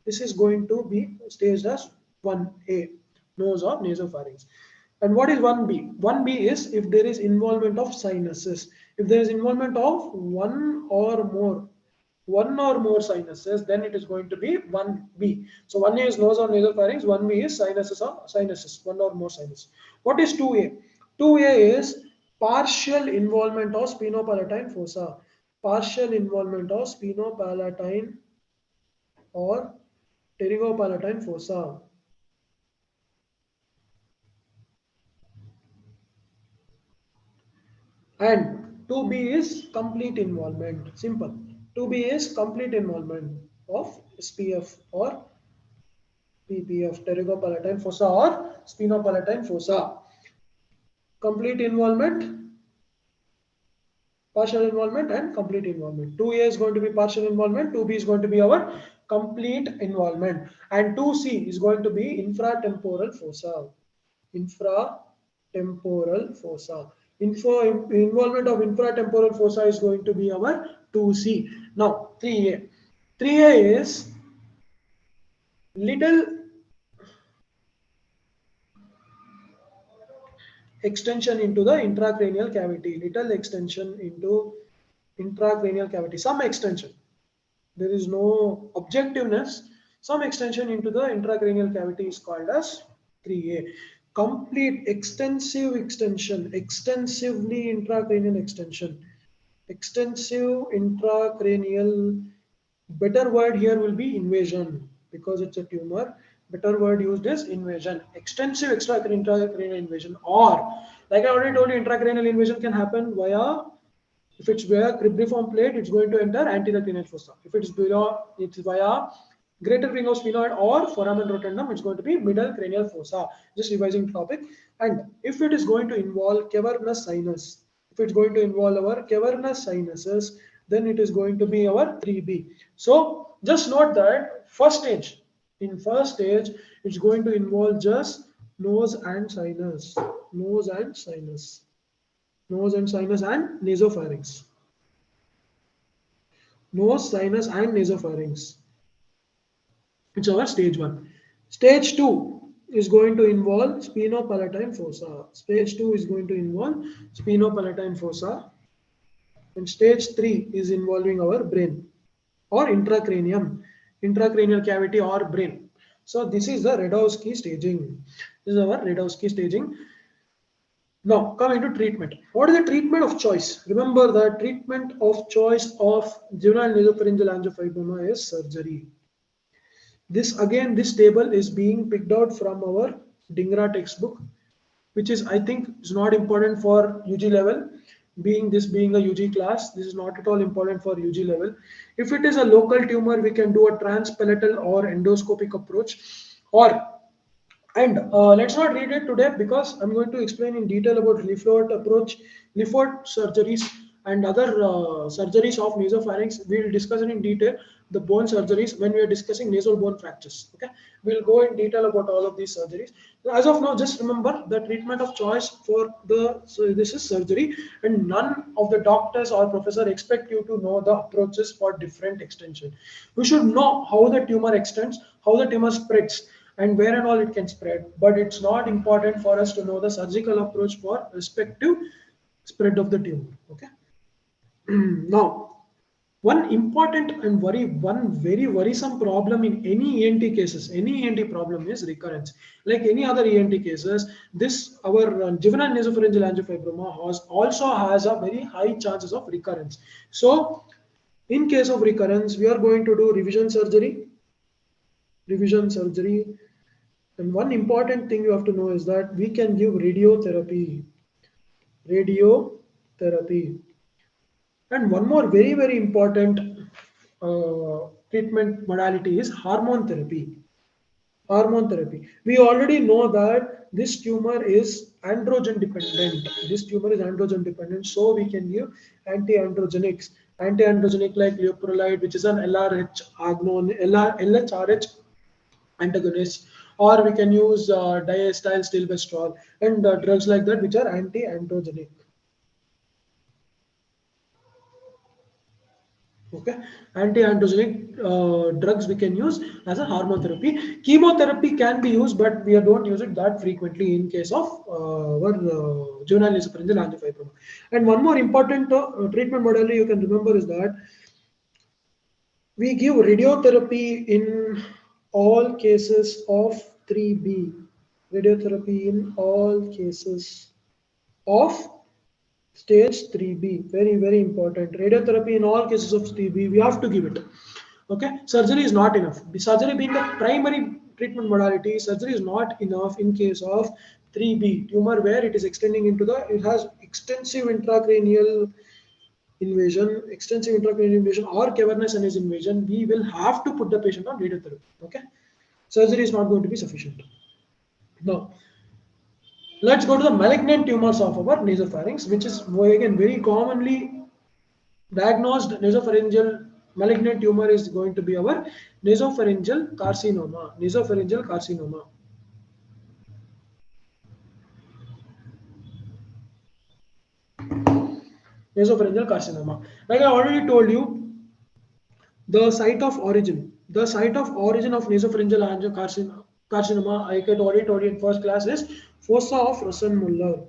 this is going to be staged as 1A, nose or nasopharynx. And what is 1B? 1B is if there is involvement of sinuses. If there is involvement of one or more sinuses, then it is going to be 1B. So 1A is nose or nasopharynx, 1B is sinuses, one or more sinuses. What is 2A? 2A is partial involvement of spinopalatine fossa. Partial involvement of spinopalatine or pterygopalatine fossa. And 2B is complete involvement. Simple. 2B is complete involvement of SPF or PPF, pterygopalatine fossa or spinopalatine fossa. Complete involvement, partial involvement and complete involvement. 2A is going to be partial involvement, 2B is going to be our complete involvement, and 2C is going to be infratemporal fossa. Infratemporal fossa. Involvement of infratemporal fossa is going to be our 2C. Now 3A. 3A is little extension into the intracranial cavity. Little extension into intracranial cavity. Some extension. There is no objectiveness. Some extension into the intracranial cavity is called as 3A. Complete extensive extension, extensively intracranial extension, extensive intracranial. Better word here will be invasion because it's a tumor. Better word used is invasion, extensive intracranial invasion, or like I already told you, intracranial invasion can happen via, if it's via cribriform plate, it's going to enter anterior cranial fossa. If it's below, it's via greater ring of sphenoid or foramen rotundum, it's going to be middle cranial fossa. Just revising topic. And if it is going to involve cavernous sinus, if it's going to involve our cavernous sinuses, then it is going to be our 3B. So just note that in first stage, it's going to involve just nose and sinus, nose and sinus and nasopharynx. Nose, sinus and nasopharynx. It's our stage 1. Stage 2 is going to involve spinopalatine fossa. Stage 2 is going to involve spinopalatine fossa. And stage 3 is involving our brain or intracranial cavity or brain. So this is the Radowski staging. This is our Radowski staging. Now coming to treatment. What is the treatment of choice? Remember, the treatment of choice of juvenile nasopharyngeal angiofibroma is surgery. This table is being picked out from our Dingra textbook, which is, I think, is not important for UG level. Being a UG class, this is not at all important for UG level. If it is a local tumor, we can do a transpalatal or endoscopic approach. Let's not read it today because I'm going to explain in detail about Lefort approach, Lefort surgeries and other surgeries of nasopharynx. We'll discuss it in detail. the bone surgeries when we are discussing nasal bone fractures. Okay, we'll go in detail about all of these surgeries. As of now, just remember the treatment of choice for this is surgery, and none of the doctors or professor expect you to know the approaches for different extension. You should know how the tumor extends, how the tumor spreads, and where and all it can spread. But it's not important for us to know the surgical approach for respective spread of the tumor. Okay. Now, one important and one very worrisome problem in any ENT cases, any ENT problem is recurrence. Like any other ENT cases, this our juvenile nasopharyngeal angiofibroma also has a very high chances of recurrence. So, in case of recurrence, we are going to do revision surgery, and one important thing you have to know is that we can give radiotherapy. And one more very important treatment modality is hormone therapy. Hormone therapy. We already know that this tumor is androgen dependent. This tumor is androgen dependent, so we can give anti-androgenics. Anti-androgenic like leuprolide, which is an LHRH antagonist, or we can use diacetyl stilbestrol and drugs like that, which are anti-androgenic. Okay, anti-androgenic drugs we can use as a hormone therapy. Chemotherapy can be used, but we don't use it that frequently in case of our juvenile nasopharyngeal angiofibroma. And one more important treatment modality you can remember is that we give radiotherapy in all cases of 3B. Radiotherapy in all cases of stage 3B, very important. Radiotherapy in all cases of 3B, we have to give it. Okay, surgery is not enough. Surgery being the primary treatment modality, surgery is not enough in case of 3B tumor where it is extending into it has extensive intracranial invasion, or cavernous sinus invasion. We will have to put the patient on radiotherapy. Okay, surgery is not going to be sufficient. Now, let's go to the malignant tumors of our nasopharynx, which is again very commonly diagnosed nasopharyngeal malignant tumor is going to be our nasopharyngeal carcinoma. Nasopharyngeal carcinoma. Nasopharyngeal carcinoma. Like I already told you, the site of origin of nasopharyngeal carcinoma, I had already told you in first class, is fossa of Rosenmuller.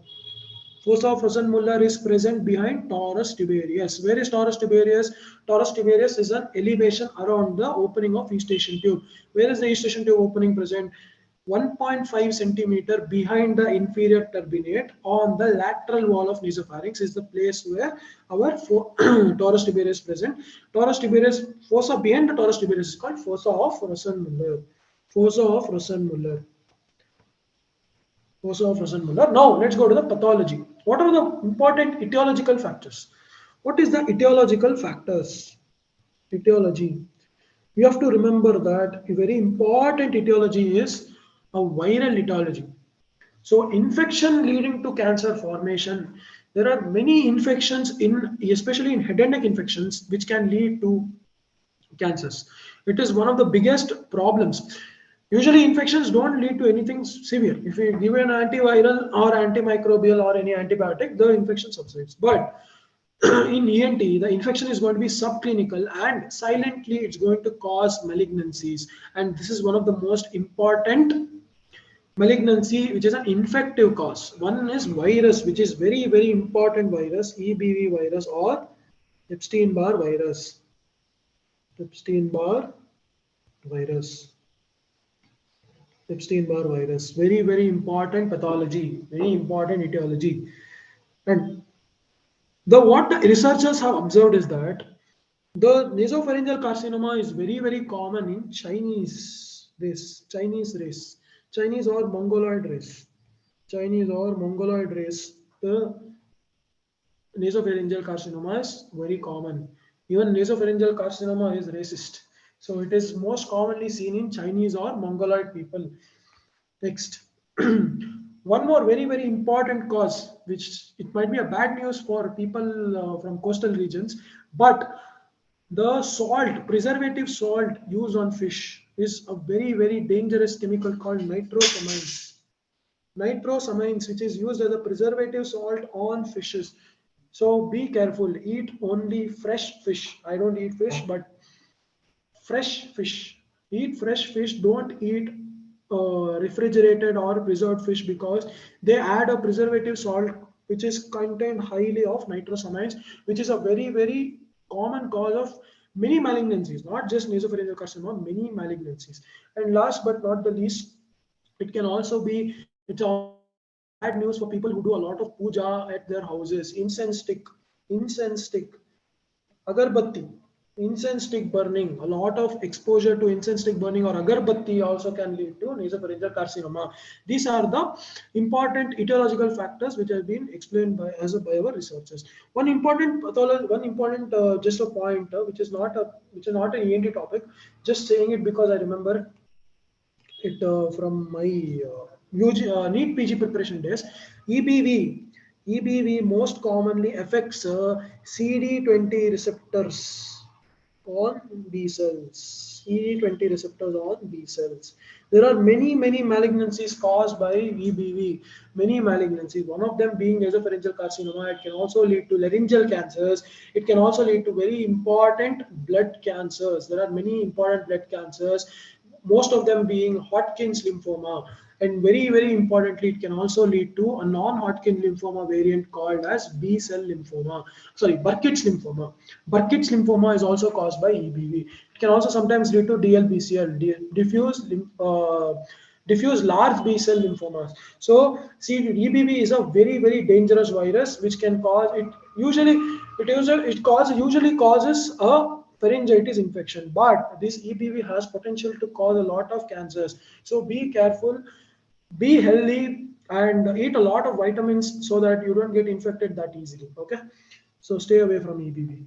Fossa of Rosenmuller is present behind torus tubarius. Where is torus tubarius? Torus tubarius is an elevation around the opening of eustachian tube. Where is the eustachian tube opening present? 1.5 centimeter behind the inferior turbinate on the lateral wall of nasopharynx is the place where our torus tubarius is present. Torus tubarius, fossa behind the torus tubarius is called fossa of Rosenmuller. Fossa of Rosenmuller. Now let's go to the pathology. What are the important etiological factors? What is the etiological factors? Etiology. We have to remember that a very important etiology is a viral etiology. So infection leading to cancer formation. There are many infections especially in head and neck infections, which can lead to cancers. It is one of the biggest problems. Usually infections don't lead to anything severe. If you give an antiviral or antimicrobial or any antibiotic, the infection subsides. But in ENT, the infection is going to be subclinical and silently it's going to cause malignancies. And this is one of the most important malignancy, which is an infective cause. One is virus, which is very important virus, EBV virus or Epstein-Barr virus. Epstein-Barr virus. Very important pathology, very important etiology. And what the researchers have observed is that the nasopharyngeal carcinoma is very common in Chinese race, Chinese or Mongoloid race. The nasopharyngeal carcinoma is very common. Even nasopharyngeal carcinoma is racist. So it is most commonly seen in Chinese or Mongoloid people. Next, one more very important cause, which it might be a bad news for people from coastal regions, but The salt, preservative salt used on fish is a very dangerous chemical called nitrosamines. Nitrosamines, which is used as a preservative salt on fishes. So be careful. Eat only fresh fish. I don't eat fish, but fresh fish. Eat fresh fish. Don't eat refrigerated or preserved fish because they add a preservative salt which is contained highly of nitrosamines, which is a very common cause of many malignancies, not just nasopharyngeal carcinoma, many malignancies. And last but not the least, it can also be, it's also bad news for people who do a lot of puja at their houses. Incense stick, agarbatti, incense stick burning, a lot of exposure to incense stick burning or agarbatti also can lead to nasopharyngeal carcinoma. These are the important etiological factors which have been explained by our researchers. One important pathology, one important just a point which is not an ENT topic. Just saying it because I remember it from my NEET PG preparation days. EBV most commonly affects CD20 receptors on B cells. CD20 receptors on B cells. There are many malignancies caused by EBV. Many malignancies. One of them being nasopharyngeal carcinoma. It can also lead to laryngeal cancers. It can also lead to very important blood cancers. There are many important blood cancers, most of them being Hodgkin's lymphoma, and very importantly, it can also lead to a non-Hodgkin lymphoma variant called as B cell lymphoma. Sorry, Burkitt's lymphoma. Burkitt's lymphoma is also caused by EBV. It can also sometimes lead to DLBCL, diffuse large B cell lymphomas. So, see, EBV is a very dangerous virus which can cause it. Usually causes a pharyngitis infection, but this EBV has potential to cause a lot of cancers. So be careful, be healthy, and eat a lot of vitamins so that you don't get infected that easily. Okay, so stay away from EBV.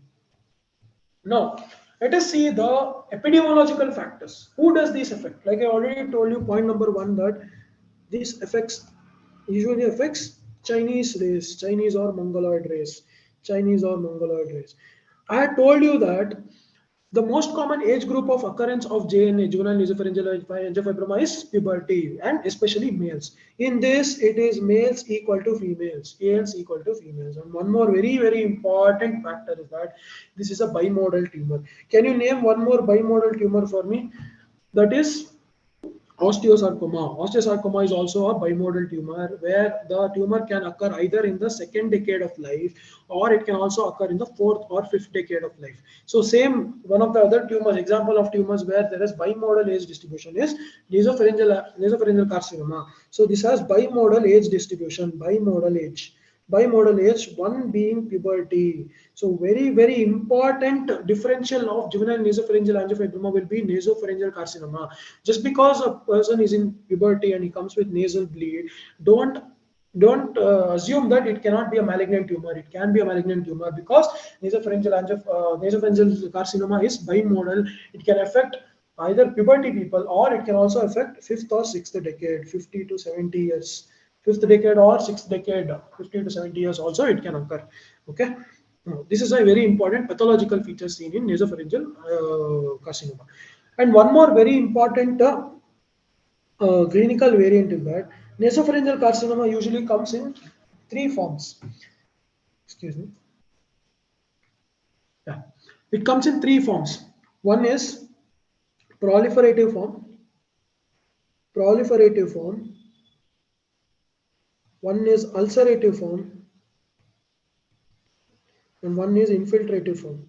Now, let us see the epidemiological factors. Who does this affect? Like I already told you, point number one, that this usually affects Chinese race, Chinese or Mongoloid race, Chinese or Mongoloid race. I had told you that the most common age group of occurrence of JNA, juvenile nasopharyngeal angiofibroma, is puberty, and especially males. In this, it is males equal to females, males equal to females. And one more very important factor is that this is a bimodal tumor. Can you name one more bimodal tumor for me? That is osteosarcoma. Osteosarcoma is also a bimodal tumor where the tumor can occur either in the second decade of life or it can also occur in the fourth or fifth decade of life. So same, one of the other tumors, example of tumors where there is bimodal age distribution is nasopharyngeal carcinoma. So this has bimodal age distribution, bimodal age, one being puberty. So very important differential of juvenile nasopharyngeal angiofibroma will be nasopharyngeal carcinoma. Just because a person is in puberty and he comes with nasal bleed, don't assume that it cannot be a malignant tumor. It can be a malignant tumor because nasopharyngeal carcinoma is bimodal. It can affect either puberty people or it can also affect fifth or sixth decade, 50 to 70 years. Fifth decade or sixth decade, 50 to 70 years also it can occur. Okay. This is a very important pathological feature seen in nasopharyngeal carcinoma. And one more very important clinical variant is that nasopharyngeal carcinoma usually comes in three forms. Excuse me. Yeah, it comes in three forms. One is proliferative form. One is ulcerative form, and one is infiltrative form.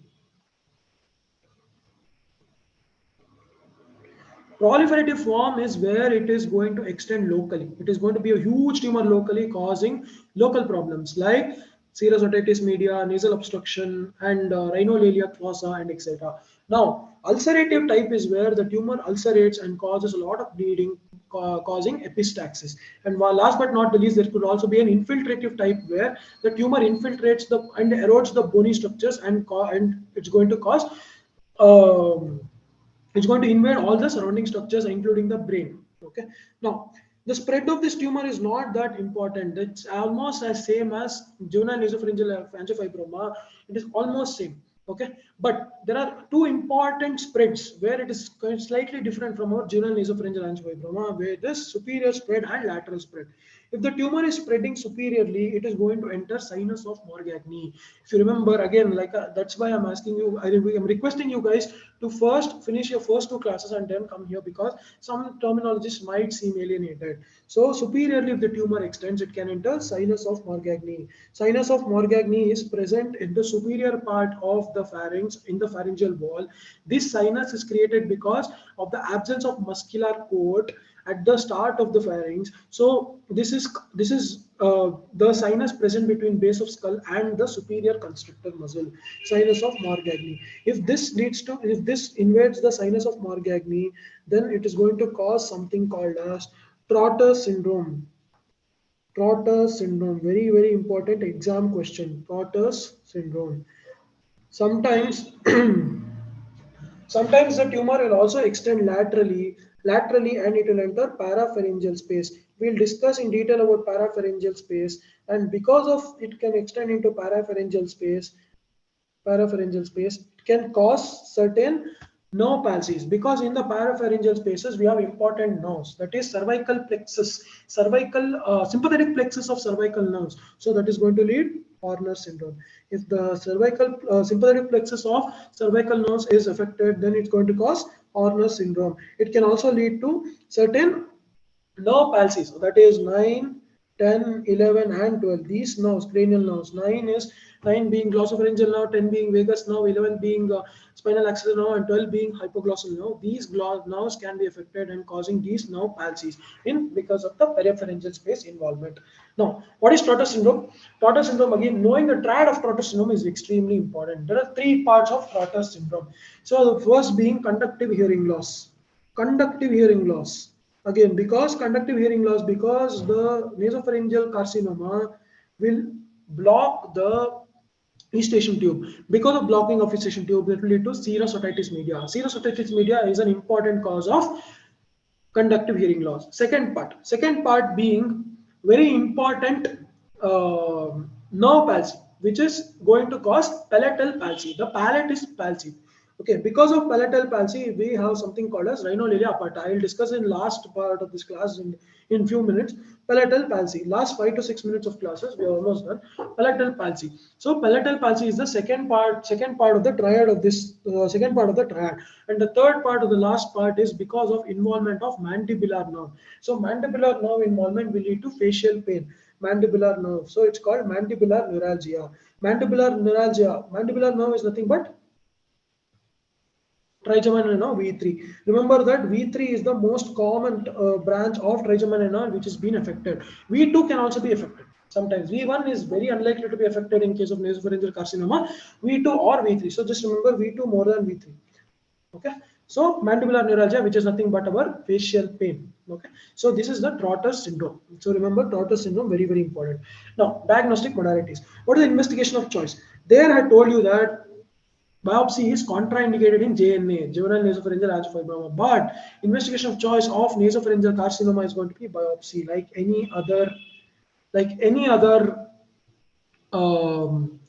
Proliferative form is where it is going to extend locally. It is going to be a huge tumor locally, causing local problems like serous otitis media, nasal obstruction, and rhinolalia clausa, and etc. Now, ulcerative type is where the tumor ulcerates and causes a lot of bleeding, causing epistaxis. And last but not the least, there could also be an infiltrative type where the tumor infiltrates and erodes the bony structures, and it's going to cause it's going to invade all the surrounding structures, including the brain. Okay. Now, the spread of this tumor is not that important. It's almost as same as juvenile nasopharyngeal angiofibroma. It is almost same. Okay, but there are two important spreads where it is slightly different from our general nasopharyngeal angiofibroma, where this superior spread and lateral spread. If the tumor is spreading superiorly, it is going to enter sinus of Morgagni. If you remember, again, like that's why I'm asking you, I'm requesting you guys to first finish your first two classes and then come here, because some terminologies might seem alienated. So superiorly, if the tumor extends, it can enter sinus of Morgagni. Sinus of Morgagni is present in the superior part of the pharynx, in the pharyngeal wall. This sinus is created because of the absence of muscular coat at the start of the pharynx. So this is the sinus present between base of skull and the superior constrictor muscle, sinus of Morgagni. If this invades the sinus of Morgagni, then it is going to cause something called as Trotter syndrome. Trotter syndrome, very very important exam question. Trotter's syndrome. Sometimes Sometimes the tumor will also extend laterally, and it will enter parapharyngeal space. We'll discuss in detail about parapharyngeal space, and because of it can extend into parapharyngeal space, it can cause certain nerve palsies, because in the parapharyngeal spaces we have important nerves, that is cervical plexus, sympathetic plexus of cervical nerves. So that is going to lead Horner syndrome. If the cervical sympathetic plexus of cervical nerves is affected, then it's going to cause Horner syndrome. It can also lead to certain nerve palsies, that is 9, 10, 11, and 12. These nerves, cranial nerves, 9 being glossopharyngeal nerve, 10 being vagus nerve, 11 being spinal axis nerve, and 12 being hypoglossal nerve. These nerves can be affected and causing these nerve palsies in because of the parapharyngeal space involvement. Now, what is Trotter syndrome? Trotter syndrome, again, knowing the triad of Trotter syndrome is extremely important. There are three parts of Trotter syndrome. So the first being conductive hearing loss. Conductive hearing loss. Again, because conductive hearing loss, because the nasopharyngeal carcinoma will block the eustachian tube. Because of blocking of eustachian tube, it will lead to serous otitis media. Serous otitis media is an important cause of conductive hearing loss. Second part being very important, nerve palsy, which is going to cause palatal palsy. The palate is palsy. Okay, because of palatal palsy, we have something called as rhinolilia aperta. I will discuss in last part of this class in few minutes. Palatal palsy. Last 5 to 6 minutes of classes, we are almost done. Palatal palsy. So palatal palsy is the second part of the triad of this second part of the triad, and the third part of the last part is because of involvement of mandibular nerve. So mandibular nerve involvement will lead to facial pain. Mandibular nerve. So it's called mandibular neuralgia. Mandibular nerve is nothing but trigeminal nerve V3. Remember that V3 is the most common branch of trigeminal nerve which has been affected. V2 can also be affected. Sometimes V1 is very unlikely to be affected in case of nasopharyngeal carcinoma. V2 or V3. So just remember V2 more than V3. Okay. So mandibular neuralgia, which is nothing but our facial pain. Okay. So this is the Trotter syndrome. So remember Trotter syndrome, very very important. Now diagnostic modalities. What is the investigation of choice? There I told you that biopsy is contraindicated in JNA, juvenile nasopharyngeal angiofibroma, but investigation of choice of nasopharyngeal carcinoma is going to be biopsy, like any other um,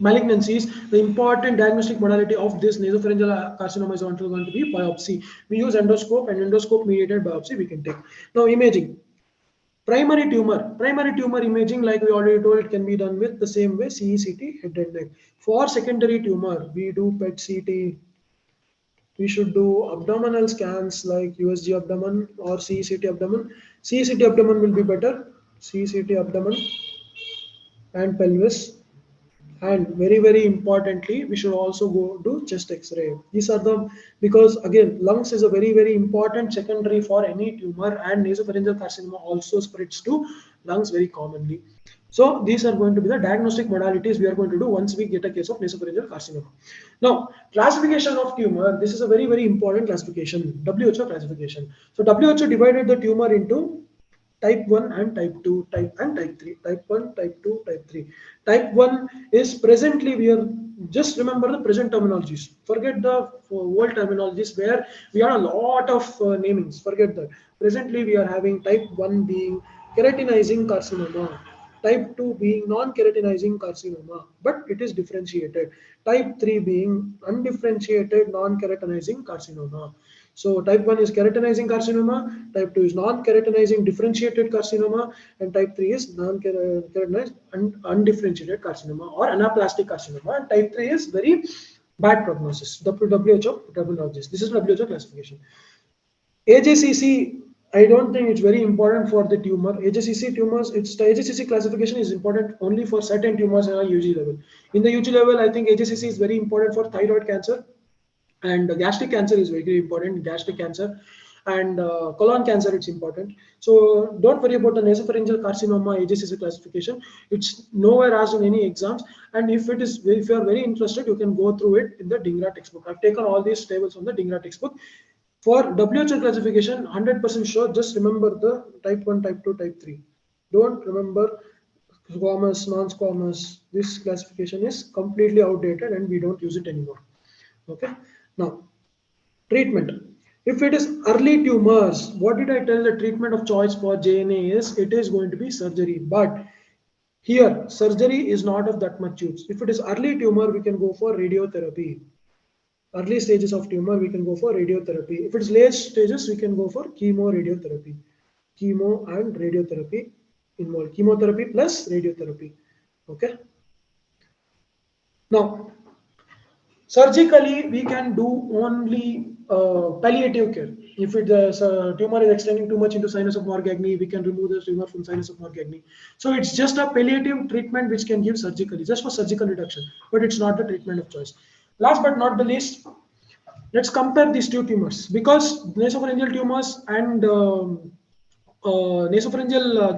malignancies. The important diagnostic modality of this nasopharyngeal carcinoma is going to be biopsy. We use endoscope, and endoscope mediated biopsy we can take. Now imaging. Primary tumor imaging, like we already told, it can be done with the same way, CECT, head and neck. For secondary tumor, we do PET-CT. We should do abdominal scans like USG abdomen or CECT abdomen. CECT abdomen will be better. CECT abdomen and pelvis. And very very importantly, we should also go do chest x-ray. These are the, because again lungs is a very very important secondary for any tumor, and nasopharyngeal carcinoma also spreads to lungs very commonly. So these are going to be the diagnostic modalities we are going to do once we get a case of nasopharyngeal carcinoma. Now classification of tumor, this is a very very important classification, WHO classification. So WHO divided the tumor into type 1 and type 2, type 3, type 1, type 2, type 3. Type 1 is presently, we are, just remember the present terminologies, forget the old terminologies where we have a lot of namings, forget that. Presently we are having type 1 being keratinizing carcinoma, Type 2 being non-keratinizing carcinoma, but it is differentiated. Type 3 being undifferentiated non-keratinizing carcinoma. So type 1 is keratinizing carcinoma, type 2 is non-keratinizing differentiated carcinoma, and type 3 is non-keratinized undifferentiated carcinoma or anaplastic carcinoma, and type 3 is very bad prognosis. WHO terminologies. This is WHO classification. AJCC, I don't think it's very important for the tumor. AJCC tumors, its AJCC classification is important only for certain tumors in a UG level. In the UG level, I think AJCC is very important for thyroid cancer, and gastric cancer is very important. Gastric cancer and colon cancer, it's important. So don't worry about the nasopharyngeal carcinoma AJCC classification. It's nowhere asked in any exams, and if you are very interested, you can go through it in the DINGRA textbook. I've taken all these tables from the DINGRA textbook. For WHO classification, 100% sure, just remember the type 1, type 2, type 3. Don't remember squamous, non-squamous. This classification is completely outdated and we don't use it anymore. Okay. Now, treatment. If it is early tumors, what did I tell the treatment of choice for JNA is? It is going to be surgery. But here, surgery is not of that much use. If it is early tumor, we can go for radiotherapy. Early stages of tumor, we can go for radiotherapy. If it's late stages, we can go for chemoradiotherapy. Chemo and radiotherapy involved. Chemotherapy plus radiotherapy. Okay. Now, surgically, we can do only palliative care. If the tumor is extending too much into sinus of Morgagni, we can remove the tumor from sinus of Morgagni. So it's just a palliative treatment which can give surgically, just for surgical reduction, but it's not the treatment of choice. Last but not the least, let's compare these two tumors, because nasopharyngeal tumors and juvenile nasopharyngeal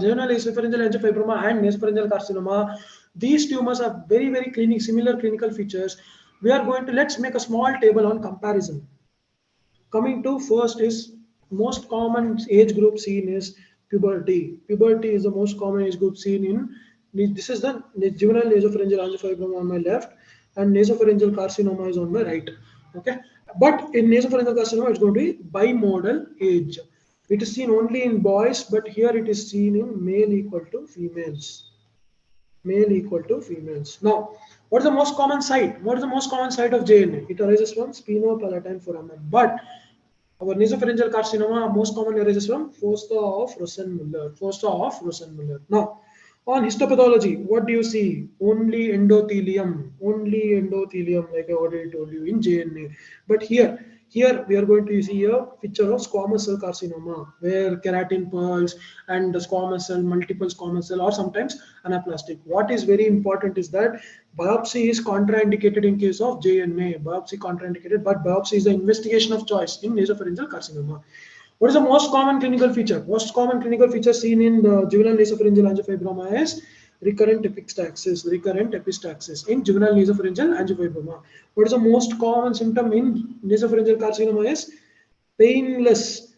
angiofibroma and nasopharyngeal carcinoma, these tumors are very similar clinical features. We are going to, let's make a small table on comparison. Coming to first is most common age group seen is puberty. Puberty is the most common age group seen in, this is the juvenile nasopharyngeal angiofibroma on my left and nasopharyngeal carcinoma is on my right. Okay, but in nasopharyngeal carcinoma it's going to be bimodal age. It is seen only in boys, but here it is seen in male equal to females. Male equal to females. Now, what is the most common site? What is the most common site of JNA? It arises from spinopalatine foramen. But our nasopharyngeal carcinoma most commonly arises from fossa of Rosenmuller. Fossa of Rosenmuller. Now, on histopathology, what do you see? Only endothelium. Only endothelium, like I already told you in JNA. But here we are going to see a picture of squamous cell carcinoma, where keratin pearls and the squamous cell, multiple squamous cell, or sometimes anaplastic. What is very important is that biopsy is contraindicated in case of JNA. Biopsy contraindicated, but biopsy is the investigation of choice in nasopharyngeal carcinoma. What is the most common clinical feature? Most common clinical feature seen in the juvenile nasopharyngeal angiofibroma is recurrent epistaxis. Recurrent epistaxis in juvenile nasopharyngeal angiofibroma. What is the most common symptom in nasopharyngeal carcinoma is painless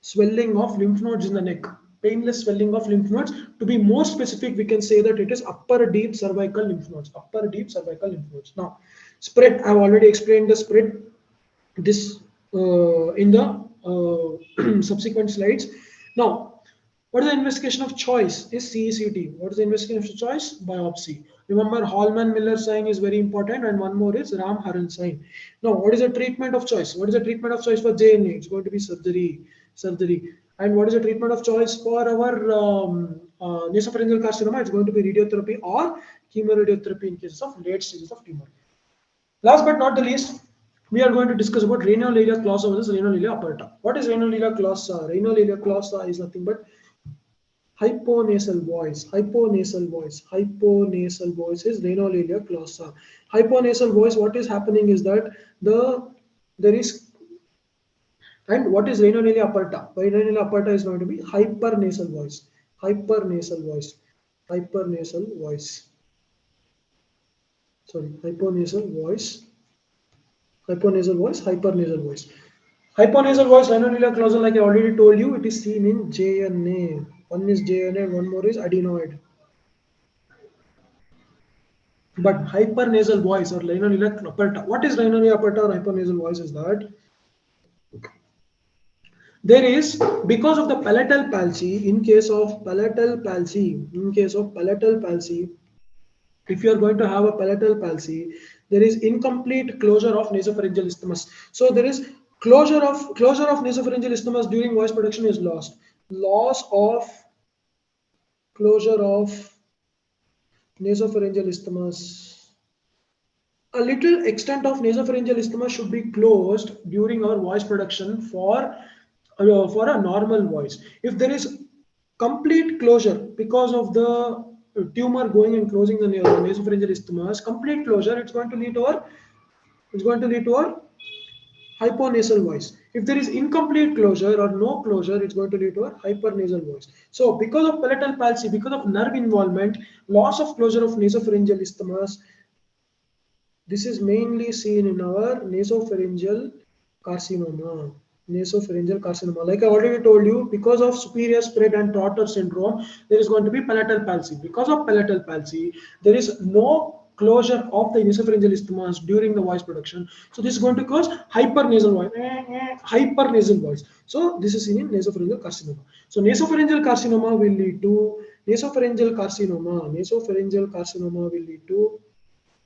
swelling of lymph nodes in the neck. Painless swelling of lymph nodes. To be more specific, we can say that it is upper deep cervical lymph nodes. Upper deep cervical lymph nodes. Now, spread. I have already explained the spread. This in the subsequent slides. Now, what is the investigation of choice? Is CECT. What is the investigation of choice? Biopsy. Remember, Hallman-Miller sign is very important, and one more is Ram-Haran sign. Now, what is the treatment of choice? What is the treatment of choice for JNA? It's going to be surgery. And what is the treatment of choice for our nasopharyngeal carcinoma? It's going to be radiotherapy or chemoradiotherapy in cases of late stages of tumor. Last but not the least, we are going to discuss about renal area clausa versus renal area aperta. What is renal area clausa? Renal area clausa is nothing but hyponasal voice. Hyponasal voice is renal area clausa. Hyponasal voice, what is happening is that there is, and what is renal area aperta? Renal area aperta is going to be hypernasal voice. Hypernasal voice. Sorry, hyponasal voice. Hyponasal voice, hypernasal voice. Hyponasal voice, renal area clausa, like I already told you, it is seen in JNA. One is JNA, one more is adenoid. But hypernasal voice or renal area aperta. What is renal area aperta or hypernasal voice is that There is, because of the palatal palsy, in case of palatal palsy, if you are going to have a palatal palsy, there is incomplete closure of nasopharyngeal isthmus. So there is closure of nasopharyngeal isthmus during voice production is lost. Loss of closure of nasopharyngeal isthmus. A little extent of nasopharyngeal isthmus should be closed during our voice production for a normal voice. If there is complete closure because of the tumor going and closing the nasopharyngeal isthmus, complete closure, it's going to lead to our hyponasal voice. If there is incomplete closure or no closure, it's going to lead to a hypernasal voice. So because of palatal palsy, because of nerve involvement, loss of closure of nasopharyngeal isthmus, this is mainly seen in our nasopharyngeal carcinoma. Like I already told you, because of superior spread and Trotter syndrome, there is going to be palatal palsy. Because of palatal palsy, there is no closure of the nasopharyngeal isthmus during the voice production. So this is going to cause hypernasal voice. So this is seen in nasopharyngeal carcinoma. So nasopharyngeal carcinoma will lead to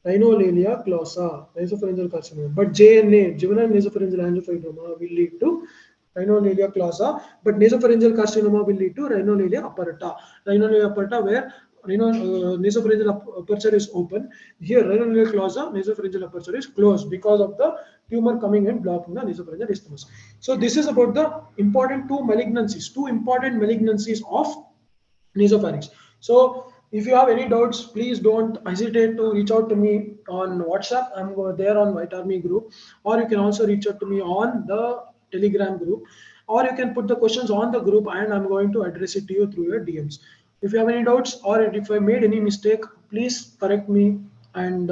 rhinolalia clausa, nasopharyngeal carcinoma. But JNA, juvenile nasopharyngeal angiofibroma, will lead to rhinolalia clausa, but nasopharyngeal carcinoma will lead to rhinolalia aperta. Rhinolalia aperta, where nasopharyngeal aperture is open. Here, rhinolalia clausa, nasopharyngeal aperture is closed because of the tumor coming and blocking the nasopharyngeal isthmus. So this is about the important two important malignancies of nasopharynx. So if you have any doubts, please don't hesitate to reach out to me on WhatsApp. I'm there on White Army group, or you can also reach out to me on the Telegram group, or you can put the questions on the group and I'm going to address it to you through your DMs. If you have any doubts or if I made any mistake, please correct me. And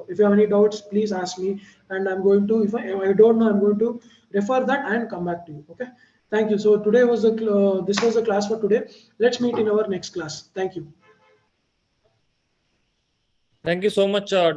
if you have any doubts, please ask me. And I'm going to, if I don't know, I'm going to refer that and come back to you. Okay. Thank you. So today was this was the class for today. Let's meet in our next class. Thank you. Thank you so much, Dr.